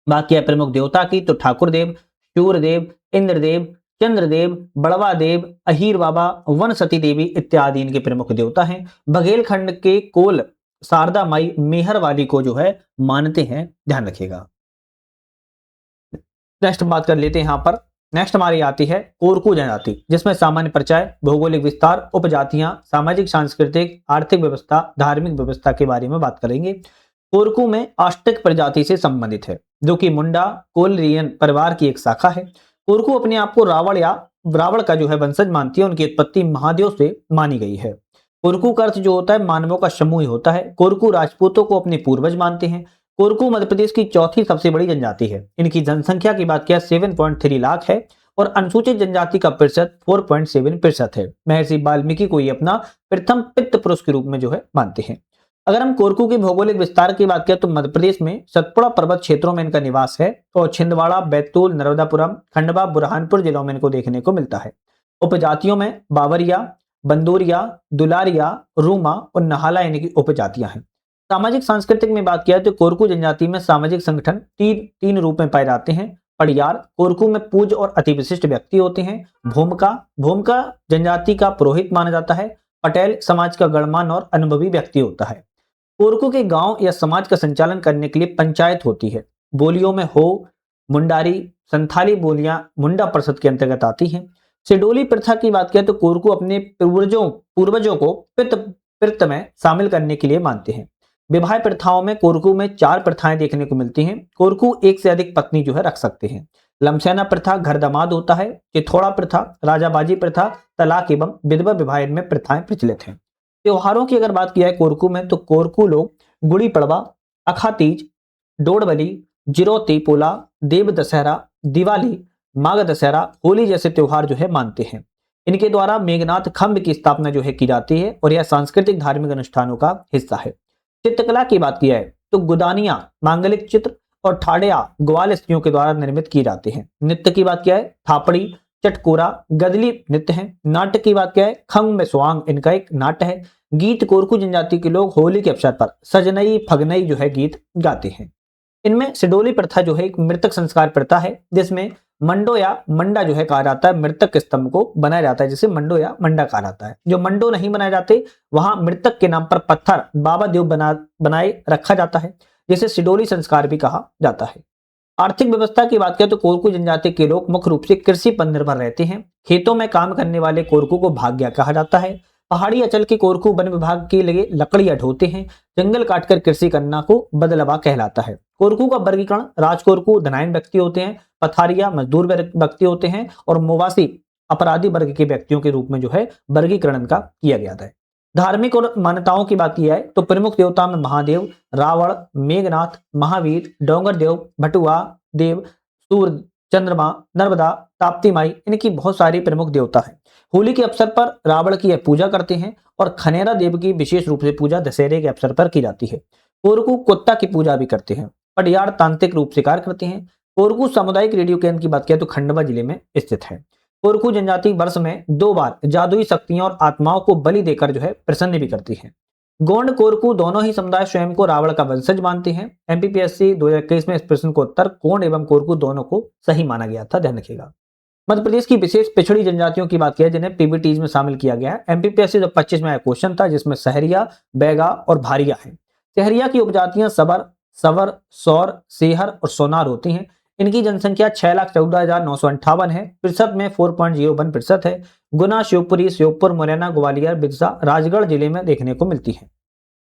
बाकी है प्रमुख देवता की, तो ठाकुर देव, शूरदेव, इंद्रदेव, चंद्रदेव, बड़वा देव, अहीर बाबा, वन सती देवी इत्यादि इनके प्रमुख देवता हैं। बघेलखंड के कोल शारदा माई मेहर वाली को जो है मानते हैं, ध्यान रखिएगा। नेक्स्ट बात कर लेते हैं यहाँ पर। नेक्स्ट हमारी आती है कोरकू जनजाति, जिसमें सामान्य परिचय, भौगोलिक विस्तार, उपजातियां, सामाजिक सांस्कृतिक, आर्थिक व्यवस्था, धार्मिक व्यवस्था के बारे में बात करेंगे। कोरकू में आष्टक प्रजाति से संबंधित है, जो कि मुंडा कोलरियन परिवार की एक शाखा है। कोरकू अपने आप को रावण का जो है वंशज मानती है। उनकी उत्पत्ति महादेव से मानी गई है। कोरकू का अर्थ जो होता है मानवों का समूह होता है। कोरकू राजपूतों को अपने पूर्वज मानते हैं। कोरकू मध्य प्रदेश की चौथी सबसे बड़ी जनजाति है। इनकी जनसंख्या की बात किया 7.3 लाख है और अनुसूचित जनजाति का प्रतिशत 4.7% है। महर्षि वाल्मीकि को ये अपना प्रथम पितृ पुरुष के रूप में जो है मानते हैं। अगर हम कोरकू के भौगोलिक विस्तार की बात करें तो मध्य प्रदेश में सतपुड़ा पर्वत क्षेत्रों में इनका निवास है और छिंदवाड़ा, बैतूल, नर्मदापुरम, खंडवा, बुरहानपुर जिलों में इनको देखने को मिलता है। उपजातियों में बावरिया, बंदोरिया, दुलारिया, रूमा और नहाला इनकी उपजातियां हैं। सामाजिक सांस्कृतिक में बात किया तो कोरकू जनजाति में सामाजिक संगठन तीन रूप में पाए जाते हैं। पड़ियार कोरकू में पूज्य और अति विशिष्ट व्यक्ति होते हैं। भूमका जनजाति का पुरोहित माना जाता है। पटेल समाज का गणमान्य और अनुभवी व्यक्ति होता है। कोरकू के गांव या समाज का संचालन करने के लिए पंचायत होती है। बोलियों में हो, मुंडारी, संथाली बोलियां मुंडा परिषद के अंतर्गत आती हैं। सिडोली प्रथा की बात करें तो कोरकू अपने पूर्वजों को पितृ में शामिल करने के लिए मानते हैं। विवाह प्रथाओं में कोरकू में 4 प्रथाएं देखने को मिलती हैं। कोरकू एक से अधिक पत्नी जो है रख सकते हैं। लमसैना प्रथा घर दामाद होता है। चिथौड़ा प्रथा, राजाबाजी प्रथा, तलाक एवं विधवा विवाह में प्रथाएं प्रचलित हैं। त्योहारों की अगर बात की जाए कोरकू में तो कोरकू लोग गुड़ी पड़वा, अखातीज, डोडबली, जिरोती पोला, देव दशहरा, दिवाली, माघ दशहरा, होली जैसे त्योहार जो है मानते हैं। इनके द्वारा मेघनाथ खंभ की स्थापना जो है की जाती है और यह सांस्कृतिक धार्मिक अनुष्ठानों का हिस्सा है। चित्रकला की बात की जाए तो गुदानिया मांगलिक चित्र और ठाड़िया ग्वाल स्त्रियों के द्वारा निर्मित किए जाते हैं। नृत्य की बात क्या है, थापड़ी, चटकोरा, गदली नृत्य है। नाट्य की बात क्या है, खंग में स्वांग इनका एक नाट्य है। गीत कोरकू जनजाति के लोग होली के अवसर पर सजनई फगनई जो है गीत गाते हैं। इनमें सिडोली प्रथा जो है एक मृतक संस्कार प्रथा है, जिसमें मंडो या मंडा जो है कहा जाता है, मृतक स्तंभ को बनाया जाता है, जिसे मंडो या मंडा कहा जाता है। जो मंडो नहीं बनाए जाते वहां मृतक के नाम पर पत्थर बाबा देव बनाए रखा जाता है, जिसे सिडोली संस्कार भी कहा जाता है। आर्थिक व्यवस्था की बात करें तो कोरकू जनजाति के लोग मुख्य रूप से कृषि पर निर्भर रहते हैं। खेतों में काम करने वाले कोरकू को भाग्या कहा जाता है। पहाड़ी अंचल के कोरकू वन विभाग के लिए लकड़ियां ढोते हैं। जंगल काटकर कृषि करना को बदलवा कहलाता है। कोरकू का वर्गीकरण राजकोरकू धनायन व्यक्ति होते हैं, पथारिया मजदूर व्यक्ति होते हैं और मोवासी अपराधी वर्ग के व्यक्तियों के रूप में जो है वर्गीकरण का किया गया है। धार्मिक और मान्यताओं की बात की जाए तो प्रमुख देवता में महादेव, रावण, मेघनाथ, महावीर, डोंगर देव, भटुआ देव, सूर्य, चंद्रमा, नर्मदा, ताप्ती माई इनकी बहुत सारी प्रमुख देवता हैं। होली के अवसर पर रावण की पूजा करते हैं और खनेरा देव की विशेष रूप से पूजा दशहरे के अवसर पर की जाती है। कोरकू कुत्ता की पूजा भी करते हैं। पटियार तांत्रिक रूप से कार्य करते हैं। कोरकू सामुदायिक रेडियो केंद्र की बात करें तो खंडवा जिले में स्थित है। कोरकू जनजाति वर्ष में 2 बार जादुई शक्तियां और आत्माओं को बलि देकर जो है प्रसन्न भी करती है। गोंड कोरकू दोनों ही समुदाय स्वयं को रावण का वंशज मानते हैं। एमपीपीएससी 2021 में इस प्रश्न को उत्तर गोंड एवं कोरकू दोनों को सही माना गया था, ध्यान रखिएगा। मध्य प्रदेश की विशेष पिछड़ी जनजातियों की बात किया जिन्हें पीबीटीज में शामिल किया गया है। एमपीपीएससी 2025 में आया क्वेश्चन था, जिसमें सहरिया, बैगा और भारिया है। सहरिया की उपजातियां सबर, सवर, सौर, सेहर और सोनार होती हैं। इनकी जनसंख्या 6,14,958 है। प्रतिशत में 4.01% है। गुना, शिवपुरी, श्योपुर, मुरैना, ग्वालियर, बिरसा, राजगढ़ जिले में देखने को मिलती है।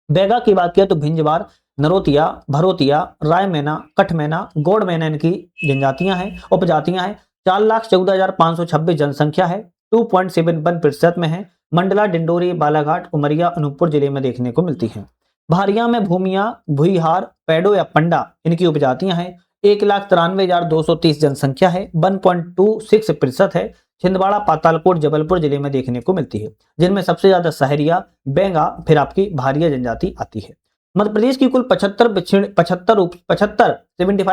बैगा की बात किया तो भिंजवार, नरोतिया, भरोतिया, रायमैना, कठमैना, गौड़मैना इनकी जनजातियां हैं, उपजातियां हैं। 4,14,526 जनसंख्या है। 2.71% में है। मंडला, डिंडोरी, बालाघाट, उमरिया, अनूपपुर जिले में देखने को मिलती है। भारिया में भूमिया, भुईहार, पैडो या पंडा इनकी उपजातियां हैं। 1,93,230 जनसंख्या है। 1.26% है। छिंदवाड़ा, पातालकोट, जबलपुर जिले में देखने को मिलती है, जिनमें सबसे ज्यादा सहरिया, बेंगा, फिर आपकी भारिया जनजाति आती है। मध्य प्रदेश की कुल 75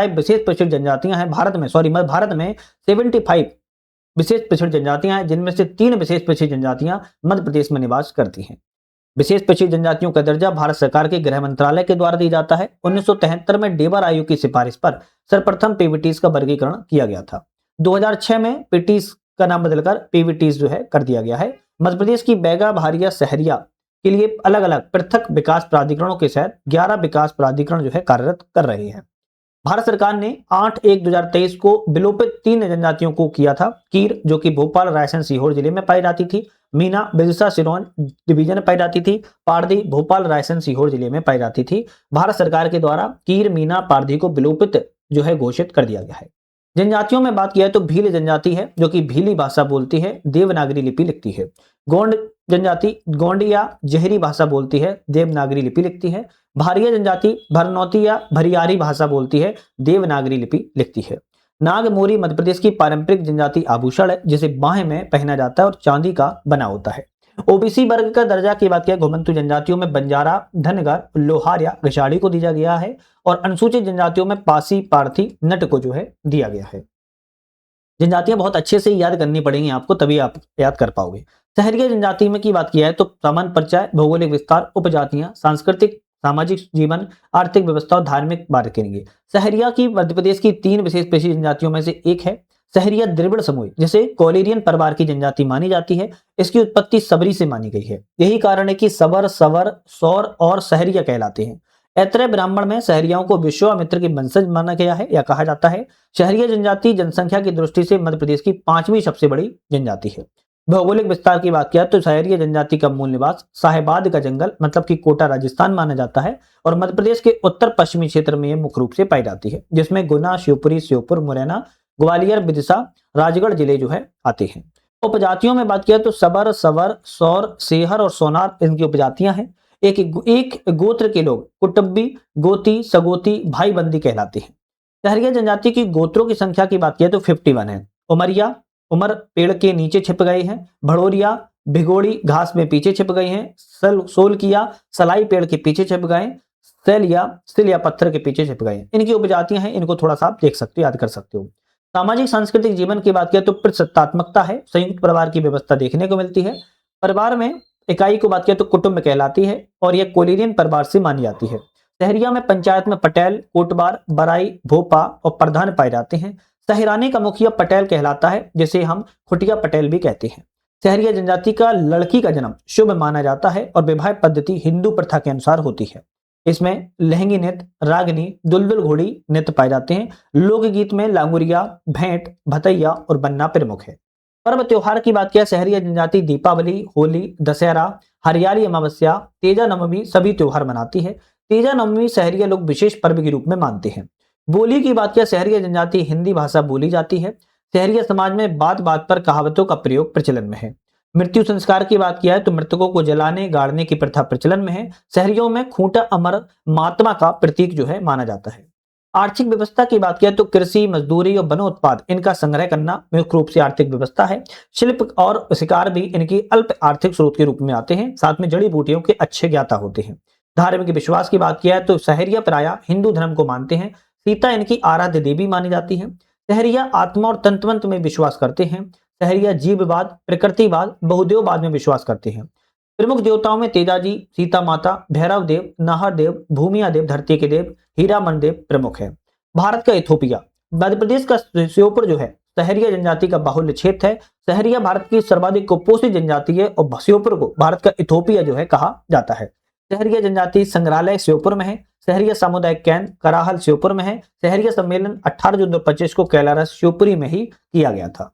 विशेष पिछड़ जनजातियां हैं। भारत में 75 विशेष पिछड़ जनजातियां हैं, जिनमें से 3 विशेष पिछड़ जनजातियां मध्य प्रदेश में निवास करती हैं। विशेष पिछड़ी जनजातियों का दर्जा भारत सरकार के गृह मंत्रालय के द्वारा दिया जाता है। 1973 में डेबर आयोग की सिफारिश पर सर्वप्रथम पीवीटीज का वर्गीकरण किया गया था। 2006 में पीटीज का नाम बदलकर पीवीटीज जो है कर दिया गया है। मध्य प्रदेश की बैगा, भारिया, सहरिया के लिए अलग अलग पृथक विकास प्राधिकरणों के साथ 11 विकास प्राधिकरण जो है कार्यरत कर रहे हैं। भारत सरकार ने 8/1/2023 को विलोपित 3 जनजातियों को किया था। कीर जो कि भोपाल, रायसेन, सीहोर जिले में पाई जाती थी। मीना बिरसा सिरोंज डिवीजन में पाई जाती थी। पारधी भोपाल, रायसेन, सीहोर जिले में पाई जाती थी। भारत सरकार के द्वारा कीर, मीना, पारधी को विलोपित जो है घोषित कर दिया गया है। जनजातियों में बात किया है तो भील जनजाति है, जो कि भीली भाषा बोलती है, देवनागरी लिपि लिखती है। गोंड जनजाति गोंडिया जहरी भाषा बोलती है, देवनागरी लिपि लिखती है। भारिया जनजाति भरनौती या भरियारी भाषा बोलती है, देवनागरी लिपि लिखती है। नागमोरी मध्य प्रदेश की पारंपरिक जनजाति आभूषण है, जिसे बाहें में पहना जाता है और चांदी का बना होता है। ओबीसी वर्ग का दर्जा की बात किया घुमंतु जनजातियों में बंजारा, धनगर, लोहार या गशाड़ी को दिया गया है और अनुसूचित जनजातियों में पासी, पारथी, नट को जो है दिया गया है। जनजातियां बहुत अच्छे से याद करनी पड़ेंगी आपको, तभी आप याद कर पाओगे। सहरिया जनजाति में की बात किया है तो सामान्य परिचय, भौगोलिक विस्तार, उपजातियां, सांस्कृतिक सामाजिक जीवन, आर्थिक व्यवस्था और धार्मिक बात करेंगे। सहरिया की मध्य प्रदेश की 3 विशेष पेशी जनजातियों में से एक है। सहरिया द्रविड़ समूह जिसे कोलेरियन परिवार की जनजाति मानी जाती है। इसकी उत्पत्ति सबरी से मानी गई है। यही कारण है कि सबर, सवर, सौर और सहरिया कहलाते हैं। ऐत्रेय ब्राह्मण में सहरियाओं को विश्वामित्र के वंशज माना गया है या कहा जाता है। सहरिया जनजाति जनसंख्या की दृष्टि से मध्य प्रदेश की 5वीं सबसे बड़ी जनजाति है। भौगोलिक विस्तार की बात किया तो सहरिया जनजाति का मूल निवास साहेबाद का जंगल मतलब कि कोटा राजस्थान माना जाता है और मध्य प्रदेश के उत्तर पश्चिमी क्षेत्र में यह मुख्य रूप से पाई जाती है, जिसमें गुना, शिवपुरी, श्योपुर, मुरैना, ग्वालियर, विदिशा, राजगढ़ जिले जो है आते हैं। उपजातियों में बात किया तो सबर, सवर, सौर, सेहर और सोनार इनकी उपजातियां हैं। एक गोत्र के लोग कुटुंबी, गोती, सगोती, भाई बंदी कहलाते हैं। सहरिया जनजाति की गोत्रों की संख्या की बात किया तो 51 है। उमरिया उमर पेड़ के नीचे छिप गए हैं। भड़ोरिया भिगोड़ी घास में पीछे छिप गए हैं। सोलकिया सलाई पेड़ के पीछे छिप गए। सिल या पत्थर के पीछे छिप गए। इनकी उपजातियां हैं, इनको थोड़ा सा आप देख सकते हो, याद कर सकते हो। सामाजिक सांस्कृतिक जीवन की बात किया तो प्रतिसत्तात्मकता है, संयुक्त परिवार की व्यवस्था देखने को मिलती है। परिवार में इकाई को बात किया तो कुटुंब कहलाती है और यह कोलिनियन परिवार से मानी जाती है। शहरिया में पंचायत में पटेल, कोटबार, बराई, भोपा और प्रधान पाए जाते हैं। सहराने का मुखिया पटेल कहलाता है, जिसे हम खुटिया पटेल भी कहते हैं। शहरिया जनजाति का लड़की का जन्म शुभ माना जाता है और विवाह पद्धति हिंदू प्रथा के अनुसार होती है। इसमें लहंगी नृत्य, रागनी, दुलदुल घोड़ी नृत्य पाए जाते हैं। लोकगीत में लांगुरिया, भेंट, भतैया और बन्ना प्रमुख है। पर्व त्योहार की बात किया, शहरी जनजाति दीपावली, होली, दशहरा, हरियाली अमावस्या, तेजा नवमी सभी त्योहार मनाती है। तेजा नवमी शहरिया लोग विशेष पर्व के रूप में मानते हैं। बोली की बात किया, शहरी जनजाति हिंदी भाषा बोली जाती है। शहरिया समाज में बात बात पर कहावतों का प्रयोग प्रचलन में है। मृत्यु संस्कार की बात किया है तो मृतकों को जलाने गाड़ने की प्रथा प्रचलन में है। शहरियों में खूंटा अमर महात्मा का प्रतीक जो है माना जाता है। आर्थिक व्यवस्था की बात किया तो कृषि, मजदूरी और वनोत्पाद इनका संग्रह करना मुख्य रूप से आर्थिक व्यवस्था है। शिल्प और शिकार भी इनकी अल्प आर्थिक स्रोत के रूप में आते हैं। साथ में जड़ी बूटियों के अच्छे ज्ञाता होते हैं। धार्मिक विश्वास की बात किया है तो शहरिया प्रायः हिंदू धर्म को मानते हैं। सीता इनकी आराध्य देवी मानी जाती है। शहरिया आत्मा और तंत्रमंत्र में विश्वास करते हैं। शहरिया जीववाद, प्रकृतिवाद, बहुदेववाद में विश्वास करते हैं। प्रमुख देवताओं में तेजाजी, सीता माता, भैरव देव, नाहर देव, भूमिया देव, धरती के देव, हीरामन देव प्रमुख है। भारत का इथोपिया, मध्य प्रदेश का श्योपुर जो है शहरिया जनजाति का बाहुल्य क्षेत्र है। शहरिया भारत की सर्वाधिक कुपोषित जनजाति है और श्योपुर को भारत का इथोपिया जो है कहा जाता है। शहरिया जनजाति संग्रहालय श्योपुर में है। शहरिया सामुदायिक केंद्र कराहल श्योपुर में है। शहरिया सम्मेलन 18 जून 2025 को कैलारस श्योपुरी में ही किया गया था।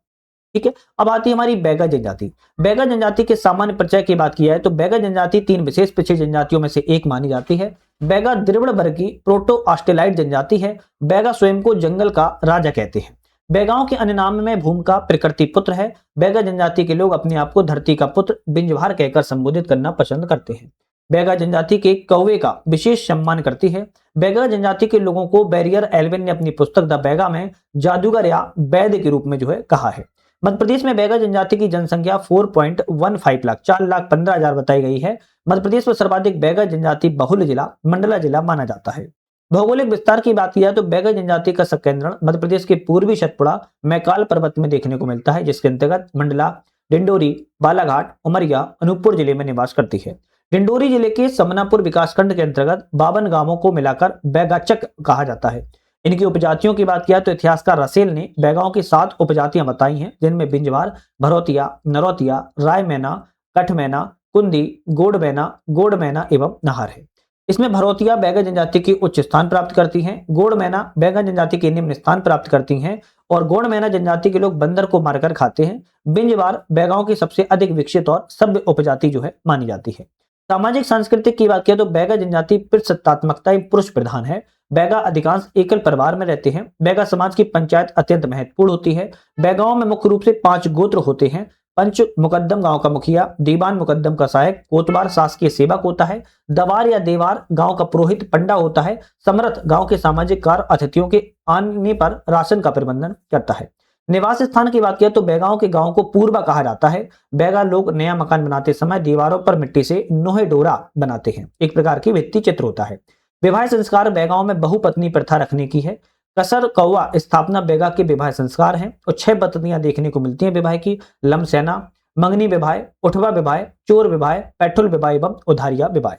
ठीक है, अब आती है हमारी बैगा जनजाति। बैगा जनजाति के सामान्य परिचय की बात किया है तो बैगा जनजाति 3 विशेष पिछड़ी जनजातियों में से एक मानी जाती है। बैगा द्रविड़ वर्ग की प्रोटो ऑस्ट्रेलाइट जनजाति है। बैगा स्वयं को जंगल का राजा कहते हैं। बैगाओं के अन्य नाम में भूमि का प्रकृति पुत्र है। बैगा जनजाति के लोग अपने आप को धरती का पुत्र बिंजवार कहकर संबोधित करना पसंद करते हैं। बैगा जनजाति के कौवे का विशेष सम्मान करती है। बैगा जनजाति के लोगों को बैरियर एल्विन ने अपनी पुस्तक द बैगा में जादूगर या वैद्य के रूप में जो है कहा है। मध्य प्रदेश में बैगा जनजाति की जनसंख्या 4.15 लाख 4,15,000 बताई गई है। मध्य प्रदेश में सर्वाधिक बैगा जनजाति बहुल जिला मंडला जिला माना जाता है। भौगोलिक विस्तार की बात किया तो बैगा जनजाति का संकेंद्रण मध्य प्रदेश के पूर्वी सतपुड़ा मैकाल पर्वत में देखने को मिलता है, जिसके अंतर्गत मंडला, डिंडोरी, बालाघाट, उमरिया, अनूपपुर जिले में निवास करती है। डिंडोरी जिले के समनापुर विकासखंड के अंतर्गत 52 गांवों को मिलाकर बैगाचक कहा जाता है। इनकी उपजातियों की बात किया तो इतिहासकार रसेल ने बैगाओं की 7 उपजातियां बताई हैं, जिनमें बिंजवार, भरौतिया, नरौतिया, राय मैना, कठ मैना, कुंदी, गोड़ मैना एवं नाहर है। इसमें भरौतिया बैगा जनजाति की उच्च स्थान प्राप्त करती हैं। गोड़ मैना बैगा जनजाति के निम्न स्थान प्राप्त करती हैं और गोड़ मैना जनजाति के लोग बंदर को मारकर खाते हैं। बिंजवार बैगाओं की सबसे अधिक विकसित और सभ्य उपजाति जो है मानी जाती है। सामाजिक सांस्कृतिक की बात किया तो बैगा जनजाति प्रतिसत्तात्मकता पुरुष प्रधान है। बैगा अधिकांश एकल परिवार में रहते हैं। बैगा समाज की पंचायत अत्यंत महत्वपूर्ण होती है। बैगाओं में मुख्य रूप से 5 गोत्र होते हैं। पंच मुकद्दम गांव का मुखिया, दीवान मुकद्दम का सहायक, कोतवार शासकीय सेवक होता है, दवार या देवार गांव का पुरोहित पंडा होता है, समरथ गांव के सामाजिक कार्य अतिथियों के आने पर राशन का प्रबंधन करता है। निवास स्थान की बात किया तो बैगाओं के गांव को पूर्वा कहा जाता है। बैगा लोग नया मकान बनाते समय दीवारों पर मिट्टी से नोहे डोरा बनाते हैं, एक प्रकार की भित्ति चित्र होता है। विवाह संस्कार बैगाओं में बहुपत्नी प्रथा रखने की है। कसर कौवा स्थापना बैगा के विवाह संस्कार हैं और 6 पत्नियां देखने को मिलती हैं विवाह की। लमसेना, मंगनी विवाह, उठवा विवाह, चोर विवाह, पैठुल विवाह एवं उधारिया विवाह।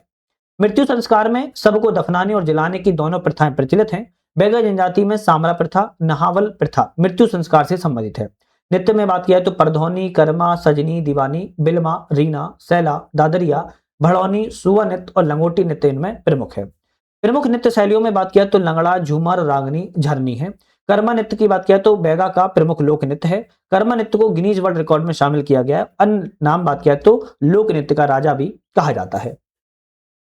मृत्यु संस्कार में सबको दफनाने और जलाने की दोनों प्रथाएं प्रचलित हैं। बैगा जनजाति में सामरा प्रथा, नहावल प्रथा मृत्यु संस्कार से संबंधित है। नृत्य में बात किया तो परधौनी, कर्मा, सजनी, दीवानी, बिलमा, रीना, सैला, दादरिया, भड़ौनी, सुआ नृत्य और लंगोटी नृत्य इनमें प्रमुख है। प्रमुख नृत्य शैलियों में बात किया तो लंगड़ा, झूमर, रागनी, झरनी है। कर्मा नृत्य की बात किया तो बैगा का प्रमुख लोक नृत्य है। कर्मा नृत्य को गिनीज वर्ल्ड रिकॉर्ड में शामिल किया गया है। अन्य नाम बात किया तो लोक नृत्य का राजा भी कहा जाता है।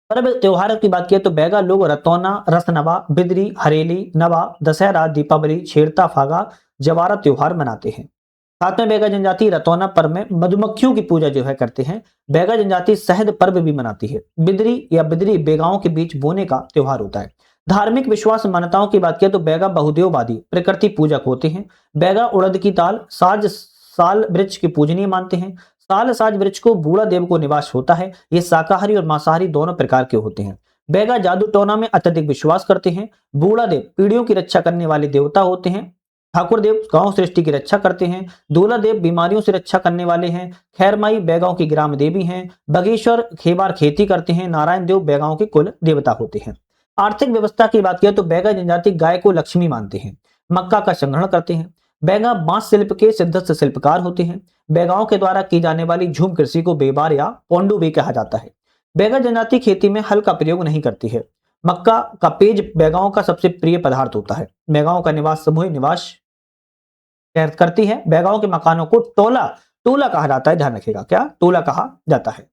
पर्व त्योहार की बात किया तो बैगा लोग रतौना, रसनवा, बिदरी, हरेली, नवा, दशहरा, दीपावली, छेड़ता, फागा, जवारा त्योहार मनाते हैं। साथ में बैगा जनजाति रतौना पर्व में मधुमक्खियों की पूजा जो है करते हैं। बैगा जनजाति शहद पर्व भी मनाती है। बिदरी या बिदरी बैगाओं के बीच बोने का त्योहार होता है। धार्मिक विश्वास मान्यताओं की बात किया तो बैगा बहुदेववादी प्रकृति पूजक होते हैं। बैगा उड़द की दाल, साल वृक्ष की पूजनीय मानते हैं। साल साज वृक्ष को बूढ़ा देव को निवास होता है। ये शाकाहारी और मांसाहारी दोनों प्रकार के होते हैं। बैगा जादू टोना में अत्यधिक विश्वास करते हैं। बूढ़ा देव पीढ़ियों की रक्षा करने वाले देवता होते हैं। ठाकुर देव गांव सृष्टि की रक्षा करते हैं। दूल्हा देव बीमारियों से रक्षा करने वाले हैं। खैरमाई बैगाओं की ग्राम देवी हैं। बगेश्वर खेबार खेती करते हैं। नारायण देव बैगाओं के कुल देवता होते हैं। आर्थिक व्यवस्था की बात करें तो बैगा जनजाति गाय को लक्ष्मी मानते हैं। मक्का का संग्रहण करते हैं। बैगा बांस शिल्प के सिद्धस्थ शिल्पकार होते हैं। बैगाओं के द्वारा की जाने वाली झूम कृषि को बेबार या पोंडू भी कहा जाता है। बैगा जनजाति खेती में हल का प्रयोग नहीं करती है। मक्का का पेज बैगाओं का सबसे प्रिय पदार्थ होता है। बैगाओं का निवास समूह निवास करती है। बैगाओं के मकानों को टोला टोला कहा जाता है। ध्यान रखिएगा, क्या टोला कहा जाता है।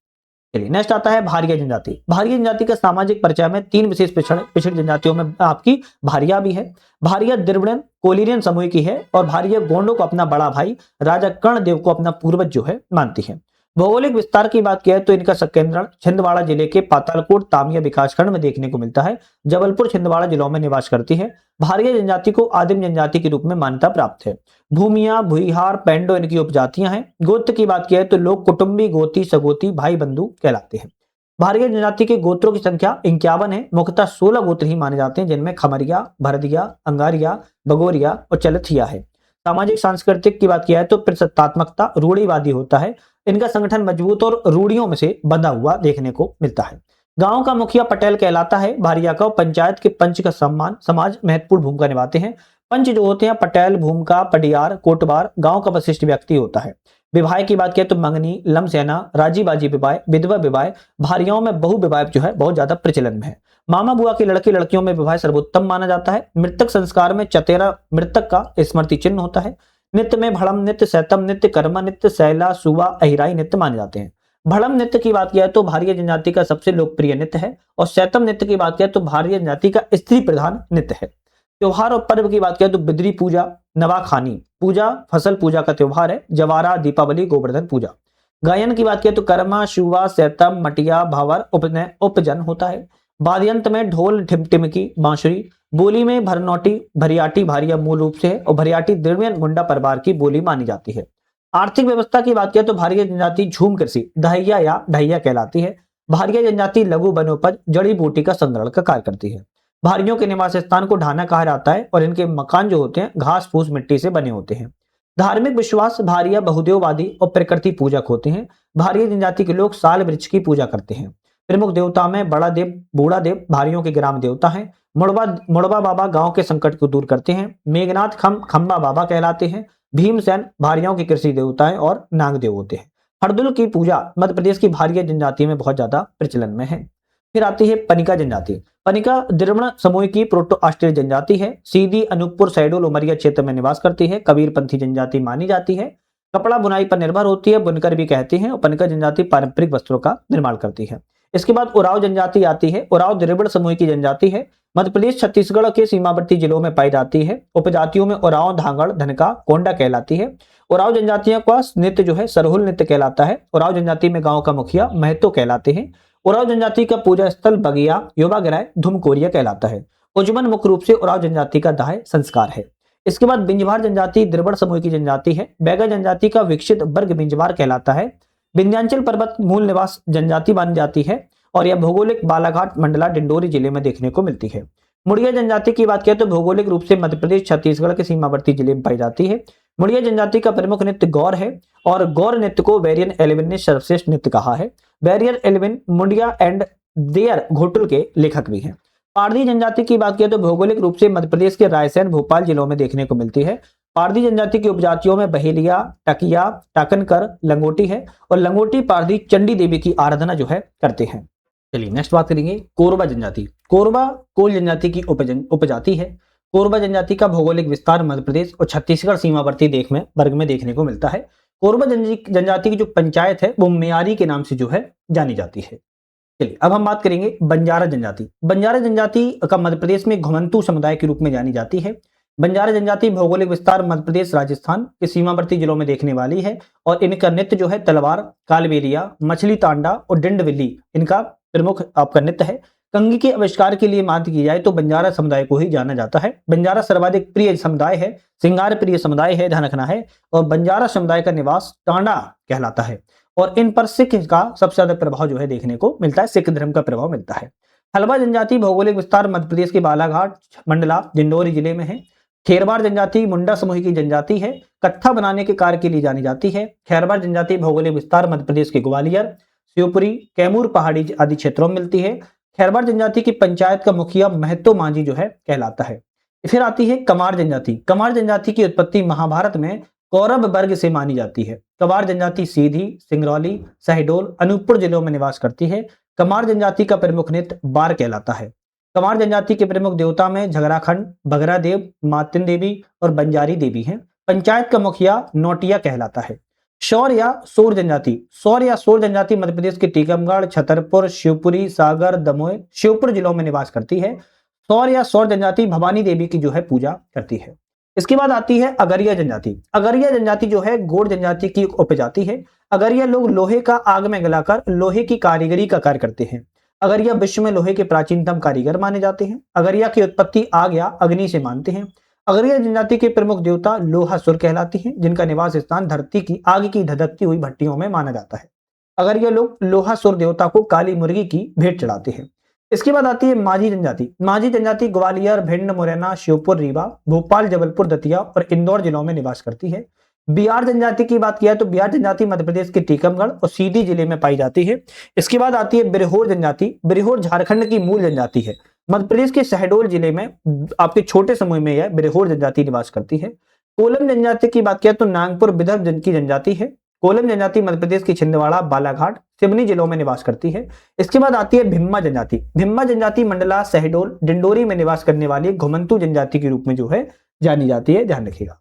चलिए नेक्स्ट आता है भारिया जनजाति। भारिया जनजाति का सामाजिक परिचय में तीन विशेष पिछड़ी जनजातियों में आपकी भारिया भी है। भारिया द्रविड़न कोलिरियन समूह की है और भारिया गोंडों को अपना बड़ा भाई राजा कर्णदेव को अपना पूर्वज जो है मानती है। भौगोलिक विस्तार की बात किया तो इनका संकेंद्रण छिंदवाड़ा जिले के पातालकोट तामिया विकासखंड में देखने को मिलता है। जबलपुर छिंदवाड़ा जिलों में निवास करती है। भारिया जनजाति को आदिम जनजाति के रूप में मान्यता प्राप्त है। भूमिया भुईहार पेंडो इनकी उपजातियां हैं। गोत्र की बात किया तो लोग कुटुंबी गोती सगोती भाई बंधु कहलाते हैं। भारिया जनजाति के गोत्रों की संख्या 51 है। मुख्यतः 16 गोत्र ही माने जाते हैं, जिनमें खमरिया, भरदिया, अंगारिया, बगोरिया और चलथिया है। सामाजिक सांस्कृतिक की बात किया है तो प्रसत्तात्मकता रूढ़िवादी होता है। इनका संगठन मजबूत और रूढ़ियों में से बंधा हुआ देखने को मिलता है। गांव का मुखिया पटेल कहलाता है। भारिया का पंचायत के पंच का सम्मान समाज महत्वपूर्ण भूमिका निभाते हैं। पंच जो होते हैं पटेल, भूमिका, पडियार, कोटबार गांव का वशिष्ठ व्यक्ति होता है। विवाह की बात किया तो मंगनी, लमसेना, राजी बाजी विवाह, विधवा विवाह, भारियाओं में बहु विवाह जो है बहुत ज्यादा प्रचलन में है। मामा बुआ के लड़के लड़कियों में विवाह सर्वोत्तम माना जाता है। मृतक संस्कार में चतेरा मृतक का स्मृति चिन्ह होता है। नृत्य में भड़म नृत्य, सैतम नृत्य, कर्मा नृत्य, सैला, सुवा, अहिराई नृत्य माने जाते हैं। भड़म नृत्य की बात किया तो भारिया जनजाति का सबसे लोकप्रिय नृत्य है और सैतम नृत्य की बात किया तो भारिया जनजाति का स्त्री प्रधान नृत्य है। त्योहार और पर्व की बात किया तो बिद्री पूजा, नवाखानी पूजा फसल पूजा का त्योहार है। जवारा, दीपावली, गोवर्धन पूजा। गायन की बात किया तो कर्मा, शुवा, सैतम, मटिया, भावर उपजन होता है। वाद्यंत्र में ढोल, टिमटिमकी, बांसुरी। बोली में भरनौटी, भरियाटी भारिया मूल रूप से है और भरियाटी द्रविड़न मुंडा परिवार की बोली मानी जाती है। आर्थिक व्यवस्था की बात किया तो भारिया जनजाति झूम कृषि दहिया या ढहिया कहलाती है। भारिया जनजाति लघु वनोपज जड़ी बूटी का संग्रहण का कार्य करती है। भारियों के निवास स्थान को ढाना कहा जाता है और इनके मकान जो होते हैं घास फूस मिट्टी से बने होते हैं। धार्मिक विश्वास भारिया बहुदेववादी और प्रकृति पूजक होते हैं। भारिया जनजाति के लोग साल वृक्ष की पूजा करते हैं। प्रमुख देवता में बड़ा देव, बूढ़ा देव भारियों के ग्राम देवता हैं। मुड़वा बाबा गांव के संकट को दूर करते हैं। मेघनाथ खंबा बाबा कहलाते हैं। भीमसेन भारियों के कृषि देवता है और नागदेव होते हैं। हरदुल की पूजा मध्य प्रदेश की भारिया जनजाति में बहुत ज्यादा प्रचलन में है। फिर आती है पनिका जनजाति। पनिका द्रविड़ समूह की प्रोटो ऑस्ट्रेलियन जनजाति है। सीधी, अनूपपुर, शहडोल, उमरिया क्षेत्र में निवास करती है। कबीरपंथी जनजाति मानी जाती है। कपड़ा बुनाई पर निर्भर होती है, बुनकर भी कहते हैं और पनिका जनजाति पारंपरिक वस्त्रों का निर्माण करती है। इसके बाद उराव जनजाति आती है। उराव द्रविड़ समूह की जनजाति है। मध्य प्रदेश छत्तीसगढ़ के सीमावर्ती जिलों में पाई जाती है। उपजातियों में उराव, धांगड़, धनका, कोंडा कहलाती है। उराव जनजातियों का नृत्य जो है सरहुल नृत्य कहलाता है। उराव जनजाति में गांव का मुखिया महतो कहलाते हैं। उराव जनजाति का पूजा स्थल बगिया, योबाग्राय, धुमकोरिया कहलाता है। उज्जमन मुख्य रूप से उराव जनजाति का दाह संस्कार है। इसके बाद बिंजवार जनजाति द्रविड़ समूह की जनजाति है। बैगा जनजाति का विकसित वर्ग बिंजवार कहलाता है। विंध्याचल पर्वत मूल निवास जनजाति मानी जाती है और यह भौगोलिक बालाघाट, मंडला, डिंडोरी जिले में देखने को मिलती है। मुड़िया जनजाति की बात करें तो भौगोलिक रूप से मध्य प्रदेश छत्तीसगढ़ के सीमावर्ती जिले में पाई जाती है। मुड़िया जनजाति का प्रमुख नृत्य गौर है और गौर नृत्य को वेरियन एलेवन ने सर्वश्रेष्ठ नृत्य कहा है। Verrier Elwin Muria and their Ghotul के लेखक भी हैं। पारधी जनजाति की बात करें तो भौगोलिक रूप से मध्य प्रदेश के रायसेन, भोपाल जिलों में देखने को मिलती है। पारधी जनजाति की उपजातियों में बहेलिया, टकिया, टाकनकर, लंगोटी है और लंगोटी पारधी चंडी देवी की आराधना जो है करते हैं। चलिए नेक्स्ट बात करेंगे कोरबा जनजाति। कोरबा कोल जनजाति की उपजाति है। कोरबा जनजाति का भौगोलिक विस्तार मध्य प्रदेश और छत्तीसगढ़ सीमावर्ती वर्ग में देखने को मिलता है। कोरबा जनजाति की जो पंचायत है वो मेयारी के नाम से जो है जानी जाती है। चलिए अब हम बात करेंगे बंजारा जनजाति। बंजारा जनजाति का मध्य प्रदेश में घुमंतू समुदाय के रूप में जानी जाती है। बंजारा जनजाति भौगोलिक विस्तार मध्य प्रदेश, राजस्थान के सीमावर्ती जिलों में देखने वाली है और इनका नृत्य जो है तलवार, कालबेलिया, मछली तांडा और डिंडविल्ली इनका प्रमुख आपका नृत्य है। कंघी के आविष्कार के लिए बात की जाए तो बंजारा समुदाय को ही जाना जाता है। बंजारा सर्वाधिक प्रिय समुदाय है, श्रृंगार प्रिय समुदाय है, ध्यान रखना है। और बंजारा समुदाय का निवास टांडा कहलाता है और इन पर सिख का सबसे ज्यादा प्रभाव जो है देखने को मिलता है, सिख धर्म का प्रभाव मिलता है। हलबा जनजाति भौगोलिक विस्तार मध्य प्रदेश के बालाघाट, मंडला, डिंडोरी जिले में है। खेरवार जनजाति मुंडा समूह की जनजाति है, कत्था बनाने के कार्य के लिए जानी जाती है। खेरवार जनजाति भौगोलिक विस्तार मध्य प्रदेश के ग्वालियर, शिवपुरी, कैमूर पहाड़ी आदि क्षेत्रों में मिलती है। खेरवार जनजाति की पंचायत का मुखिया महतो मांझी जो है कहलाता है। फिर आती है कमार जनजाति। कमार जनजाति की उत्पत्ति महाभारत में कौरव वर्ग से मानी जाती है। कमार जनजाति सीधी, सिंगरौली, शहडोल, अनूपपुर जिलों में निवास करती है। कमार जनजाति का प्रमुख नृत्य बार कहलाता है। कमार जनजाति के प्रमुख देवता में झगराखंड, बगरा देव, मातिन देवी और बंजारी देवी हैं। पंचायत का मुखिया नोटिया कहलाता है। शौर या सोर जनजाति। सौर या सोर जनजाति मध्य प्रदेश के टीकमगढ़, छतरपुर, शिवपुरी, सागर, दमोह, श्योपुर जिलों में निवास करती है। सौर या सौर जनजाति भवानी देवी की जो है पूजा करती है। इसके बाद आती है अगरिया जनजाति। अगरिया जनजाति जो है गोंड जनजाति की एक उपजाति है। अगरिया लोग लोहे का आग में गलाकर लोहे की कारीगरी का कार्य करते हैं। अगरिया विश्व में लोहे के प्राचीनतम कारीगर माने जाते हैं। अगरिया की उत्पत्ति आग या अग्नि से मानते हैं। अगरिया जनजाति के प्रमुख देवता लोहासुर कहलाती हैं, जिनका निवास स्थान धरती की आग की धधकती हुई भट्टियों में माना जाता है। अगरिया लोग लोहासुर देवता को काली मुर्गी की भेंट चढ़ाते हैं। इसके बाद आती है माझी जनजाति। माझी जनजाति ग्वालियर, भिंड, मुरैना, श्योपुर, रीवा, भोपाल, जबलपुर, दतिया और इंदौर जिलों में निवास करती है। बिहार जनजाति की बात किया तो बिहार जनजाति मध्य प्रदेश के टीकमगढ़ और सीधी जिले में पाई जाती है। इसके बाद आती है बिरहोर जनजाति। बिरहोर झारखंड की मूल जनजाति है। मध्य प्रदेश के शहडोल जिले में आपके छोटे समूह में यह बिरहोर जनजाति निवास करती है। कोलम जनजाति की बात किया तो नागपुर विदर्भ की जनजाति है। कोलम जनजाति मध्य प्रदेश की छिंदवाड़ा, बालाघाट, सिवनी जिलों में निवास करती है। इसके बाद आती है भिम्मा जनजाति। भिम्मा जनजाति मंडला, शहडोल, डिंडोरी में निवास करने वाली घुमंतू जनजाति के रूप में जो है जानी जाती है, ध्यान रखिएगा।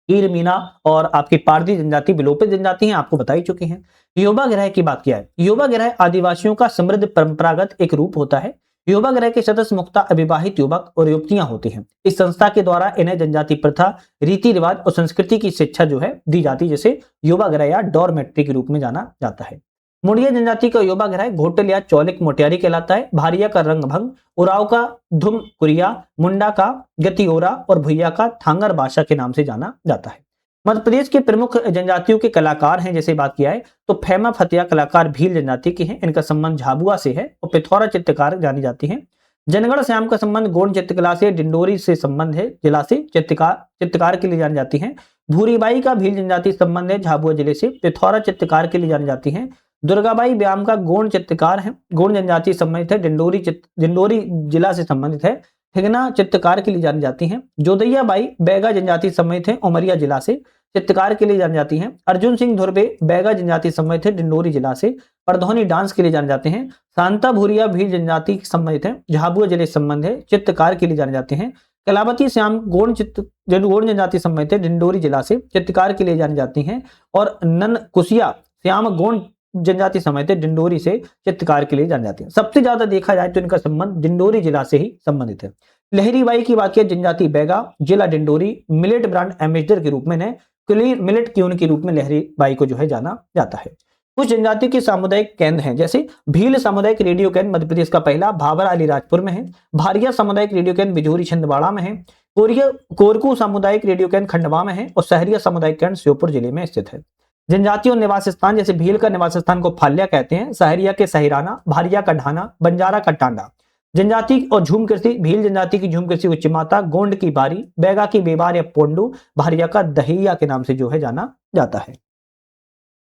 कीर, मीना और आपकी पारधी जनजाति विलोपित जनजाति हैं, आपको बता ही चुके हैं। योबा ग्रह की बात किया है। योबा ग्रह आदिवासियों का समृद्ध परंपरागत एक रूप होता है। योबा ग्रह के सदस्य मुख्यतः अविवाहित युवक और युवतियां होती हैं। इस संस्था के द्वारा इन्हें जनजाति प्रथा, रीति रिवाज और संस्कृति की शिक्षा जो है दी जाती है, जैसे योबा ग्रह या डॉर्मेट्री के रूप में जाना जाता है। मुंडिया जनजाति का योबा ग्रह घोटल या चौलिक मोटियारी कहलाता है। भारिया का रंगभंग, उराव का धुम कुरिया, मुंडा का गतिओरा और भुइया का थांगर भाषा के नाम से जाना जाता है। मध्य प्रदेश के प्रमुख जनजातियों के कलाकार हैं, जैसे बात किया है तो फैमा फतिया कलाकार भील जनजाति के हैं। इनका संबंध झाबुआ से है और पिथौरा चित्रकार जानी जाती हैं। जनगढ़ श्याम का संबंध गोंड चित्रकला से, डिंडोरी से संबंध है, जिला से चित्रकार के लिए जानी जाती हैं। भूरीबाई का भील जनजाति संबंध है, झाबुआ जिले से, पिथौरा चित्रकार के लिए जानी जाती हैं। दुर्गाबाई व्याम का गोंड चित्रकार है, गोंड जनजाति संबंधित है, डिंडोरी जिला से संबंधित है। ठिगना चित्रकार के लिए जानी जाती हैं। जोदैया बाई बैगा जनजाति संबंधित है, उमरिया जिला से, चित्रकार के लिए जानी जाती हैं। अर्जुन सिंह धुर्वे बैगा जनजाति संबंधित है, डिंडोरी जिला से, परधौनी डांस के लिए जाने जाते हैं। शांता भूरिया भील जनजाति संबंधित है, झाबुआ जिले से संबंध है, चित्रकार के लिए जाने जाते हैं। कलावती श्याम गोंड जनजाति संबंधित है, डिंडोरी जिला से, चित्रकार के लिए जानी जाती हैं। और नन कुसिया श्याम गोंड जनजाति संबंधित है, डिंडोरी से, चित्रकार के लिए जाने जाते हैं। सबसे ज्यादा देखा जाए तो इनका संबंध डिंडोरी जिला से ही संबंधित है। लहरी बाई की बात किया, जनजाति बैगा, जिला डिंडोरी, मिलेट ब्रांड एम्बेसडर के रूप में है, मिलेट क्यून के रूप में लहरी बाई को जो है जाना जाता है। कुछ जनजाति के सामुदायिक केंद्र हैं, जैसे भील सामुदायिक रेडियो केंद्र मध्य प्रदेश का पहला भाबर अलीराजपुर में है। भारिया सामुदायिक रेडियो केंद्र बिजोरी छिंदवाड़ा में है। कोरकू सामुदायिक रेडियो केंद्र खंडवा में है और सहरिया सामुदायिक केंद्र श्योपुर जिले में स्थित है। जनजातियों निवास स्थान, जैसे भील का निवास स्थान को फाल्या कहते हैं, सहरिया के सहिराना, भारिया का ढाना, बंजारा का टांडा। जनजाति और झूम कृषि, भील जनजाति की झूम कृषि उच्च माता, गोंड की बारी, बैगा की बेबार या पोंडू, भारिया का दहिया के नाम से जो है जाना जाता है।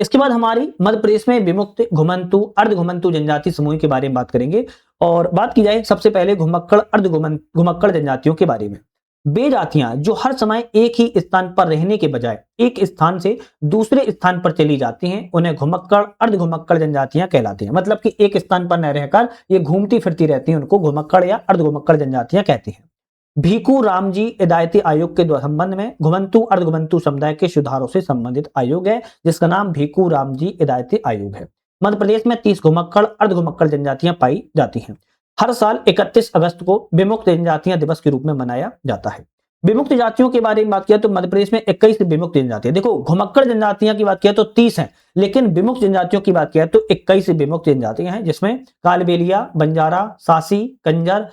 इसके बाद हमारी मध्य प्रदेश में विमुक्त, घुमंतु, अर्ध घुमंतु जनजाति समूह के बारे में बात करेंगे। और बात की जाए सबसे पहले घुमक्कड़, अर्ध घुमक्कड़ जनजातियों के बारे में। वे जातियां जो हर समय एक ही स्थान पर रहने के बजाय एक स्थान से दूसरे स्थान पर चली जाती हैं, उन्हें घुमक्कड़, अर्ध घुमक्कड़ जनजातियां कहलाती हैं। मतलब कि एक स्थान पर न रहकर ये घूमती फिरती रहती हैं, उनको घुमक्कड़ या अर्ध घुमक्कड़ जनजातियां कहते हैं। भीखू रामजी हिदायती आयोग के संबंध में घुमंतु अर्ध घुमंतु समुदाय के सुधारों से संबंधित आयोग है, जिसका नाम भीखू रामजी हिदायती आयोग है। मध्य प्रदेश में 30 घुमक्कड़, अर्ध घुमक्कड़ जनजातियां पाई जाती हैं। हर साल 31 अगस्त को विमुक्त जनजातियां दिवस के रूप में मनाया जाता है। विमुक्त जातियों के बारे में बात किया तो मध्य प्रदेश में 21 विमुक्त जनजातियां, देखो घुमक्कड़ जनजातियां की बात किया तो 30 हैं, लेकिन विमुक्त जनजातियों की बात किया तो 21 विमुक्त जनजातियां हैं, जिसमें कालबेलिया, बंजारा, सासी, कंजर,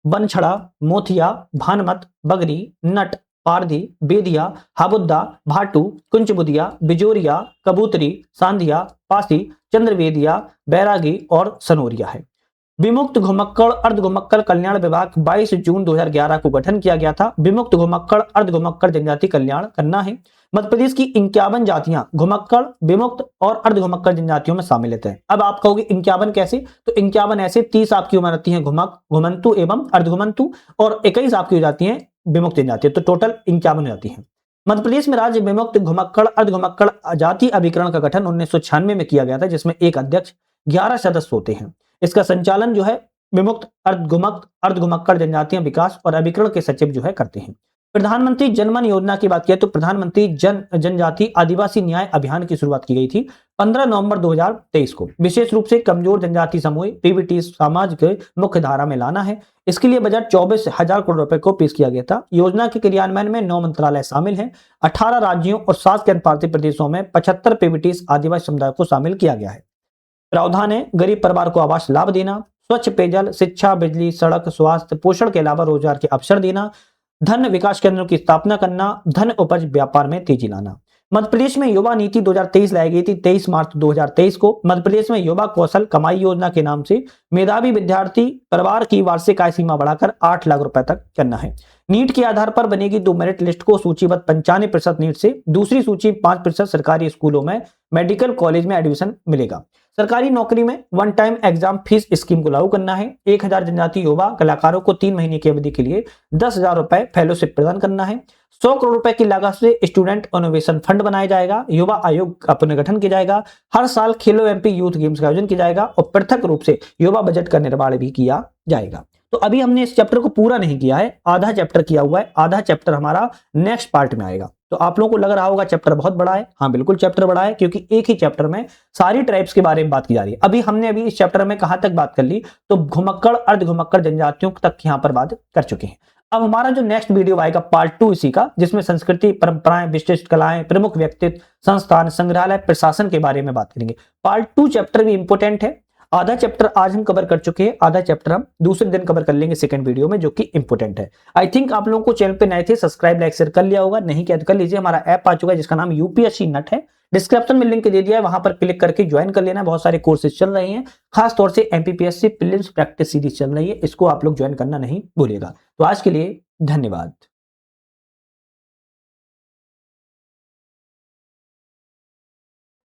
बनछड़ा, मोथिया, भानमत, बगरी, नट, पारधी, बेदिया, हाबुद्दा, भाटू, कुंचबुदिया, बिजोरिया, कबूतरी, सांधिया, पासी, चंद्रवेदिया, बैरागी और सनोरिया है। विमुक्त घुमक्कड़ अर्ध घुमक्कड़ कल्याण विभाग 22 जून 2011 को गठन किया गया था। विमुक्त घुमक्कड़ अर्ध घुमक्कड़ जनजाति कल्याण करना है। मध्य प्रदेश की 51 जातियां घुमक्कड़, विमुक्त और अर्ध घुमक्कड़ जनजातियों में सम्मिलित है। अब आप कहोगे 51 कैसे, तो 51 ऐसे 30 आपकी उम्र आती है घुमंतु एवं अर्धघुमंतु और 21 आपकी हो जाती है विमुक्त जनजाति, तो टोटल 51 हो जाती है। मध्य प्रदेश में राज्य विमुक्त घुमक्कड़ अर्ध घुमक्कड़ जाति अभिकरण का गठन 1996 में किया गया था, जिसमें एक अध्यक्ष 11 सदस्य होते हैं। इसका संचालन जो है विमुक्त अर्ध घुमक्कड़ जनजातियां विकास और अभिकरण के सचिव जो है करते हैं। प्रधानमंत्री जनमन योजना की बात किया तो प्रधानमंत्री जनजाति आदिवासी न्याय अभियान की शुरुआत की गई थी 15 नवंबर 2023 को। विशेष रूप से कमजोर जनजाति समूह पीवीटी समाज के मुख्य धारा में लाना है। इसके लिए बजट 24,000 करोड़ रुपए को पेश किया गया था। योजना के क्रियान्वयन में 9 मंत्रालय शामिल हैं। 18 राज्यों और 7 केंद्रपालित प्रदेशों में 75 पीवीटी आदिवासी समुदाय को शामिल किया गया है। प्रावधान है गरीब परिवार को आवास लाभ देना, स्वच्छ पेयजल, शिक्षा, बिजली, सड़क, स्वास्थ्य, पोषण के अलावा रोजगार के अवसर देना, धन विकास केंद्रों की स्थापना करना, धन उपज व्यापार में तेजी लाना। मध्य प्रदेश में युवा नीति 2023 लाई गई थी 23 मार्च 2023 को। मध्य प्रदेश में युवा कौशल कमाई योजना के नाम से मेधावी विद्यार्थी परिवार की वार्षिक आय सीमा बढ़ाकर 8 लाख रुपए तक करना है। नीट के आधार पर बनेगी 2 मेरिट लिस्ट को सूचीबद्ध 95% नीट से, दूसरी सूची 5% सरकारी स्कूलों में मेडिकल कॉलेज में एडमिशन मिलेगा। सरकारी नौकरी में one time exam fees scheme को लागू करना है। 1000 जनजातीय युवा कलाकारों को 3 महीने की अवधि के लिए 10,000 रुपए फेलोशिप प्रदान करना है। 100 करोड़ रुपए की लागत से स्टूडेंट इनोवेशन फंड बनाया जाएगा। युवा आयोग का पुनर्गठन किया जाएगा। हर साल खेलो एमपी यूथ गेम्स का आयोजन किया जाएगा और पृथक रूप से युवा बजट का निर्माण भी किया जाएगा। तो अभी हमने इस चैप्टर को पूरा नहीं किया है, आधा चैप्टर किया हुआ है। आधा चैप्टर हमारा नेक्स्ट पार्ट में आएगा। तो आप लोगों को लग रहा होगा चैप्टर बहुत बड़ा है। हाँ बिल्कुल चैप्टर बड़ा है, क्योंकि एक ही चैप्टर में सारी ट्राइब्स के बारे में बात की जा रही है। हमने इस चैप्टर में कहां तक बात कर ली, तो घुमक्कड़ अर्ध घुमक्कड़ जनजातियों तक यहां पर बात कर चुके हैं। अब हमारा जो नेक्स्ट वीडियो आएगा पार्ट 2 इसी का, जिसमें संस्कृति, परंपराएं, विशिष्ट कलाएं, प्रमुख व्यक्तित्व, संस्थान, संग्रहालय, प्रशासन के बारे में बात करेंगे। पार्ट 2 चैप्टर भी इंपोर्टेंट है। आधा चैप्टर आज हम कवर कर चुके हैं, आधा चैप्टर हम दूसरे दिन कवर कर लेंगे सेकंड वीडियो में, जो कि इंपोर्टेंट है। आई थिंक आप लोगों को चैनल पे नए थे, सब्सक्राइब लाइक शेयर कर लिया होगा, नहीं किया तो कर लीजिए। हमारा ऐप आ चुका है जिसका नाम यूपीएससी नट है, डिस्क्रिप्शन में लिंक दे दिया है, वहां पर क्लिक करके ज्वाइन कर लेना। बहुत सारे कोर्सेज चल रहे हैं, खास तौर से एमपीपीएससी प्रीलिम्स प्रैक्टिस सीरीज चल रही है, इसको आप लोग ज्वाइन करना नहीं भूलिएगा। तो आज के लिए धन्यवाद।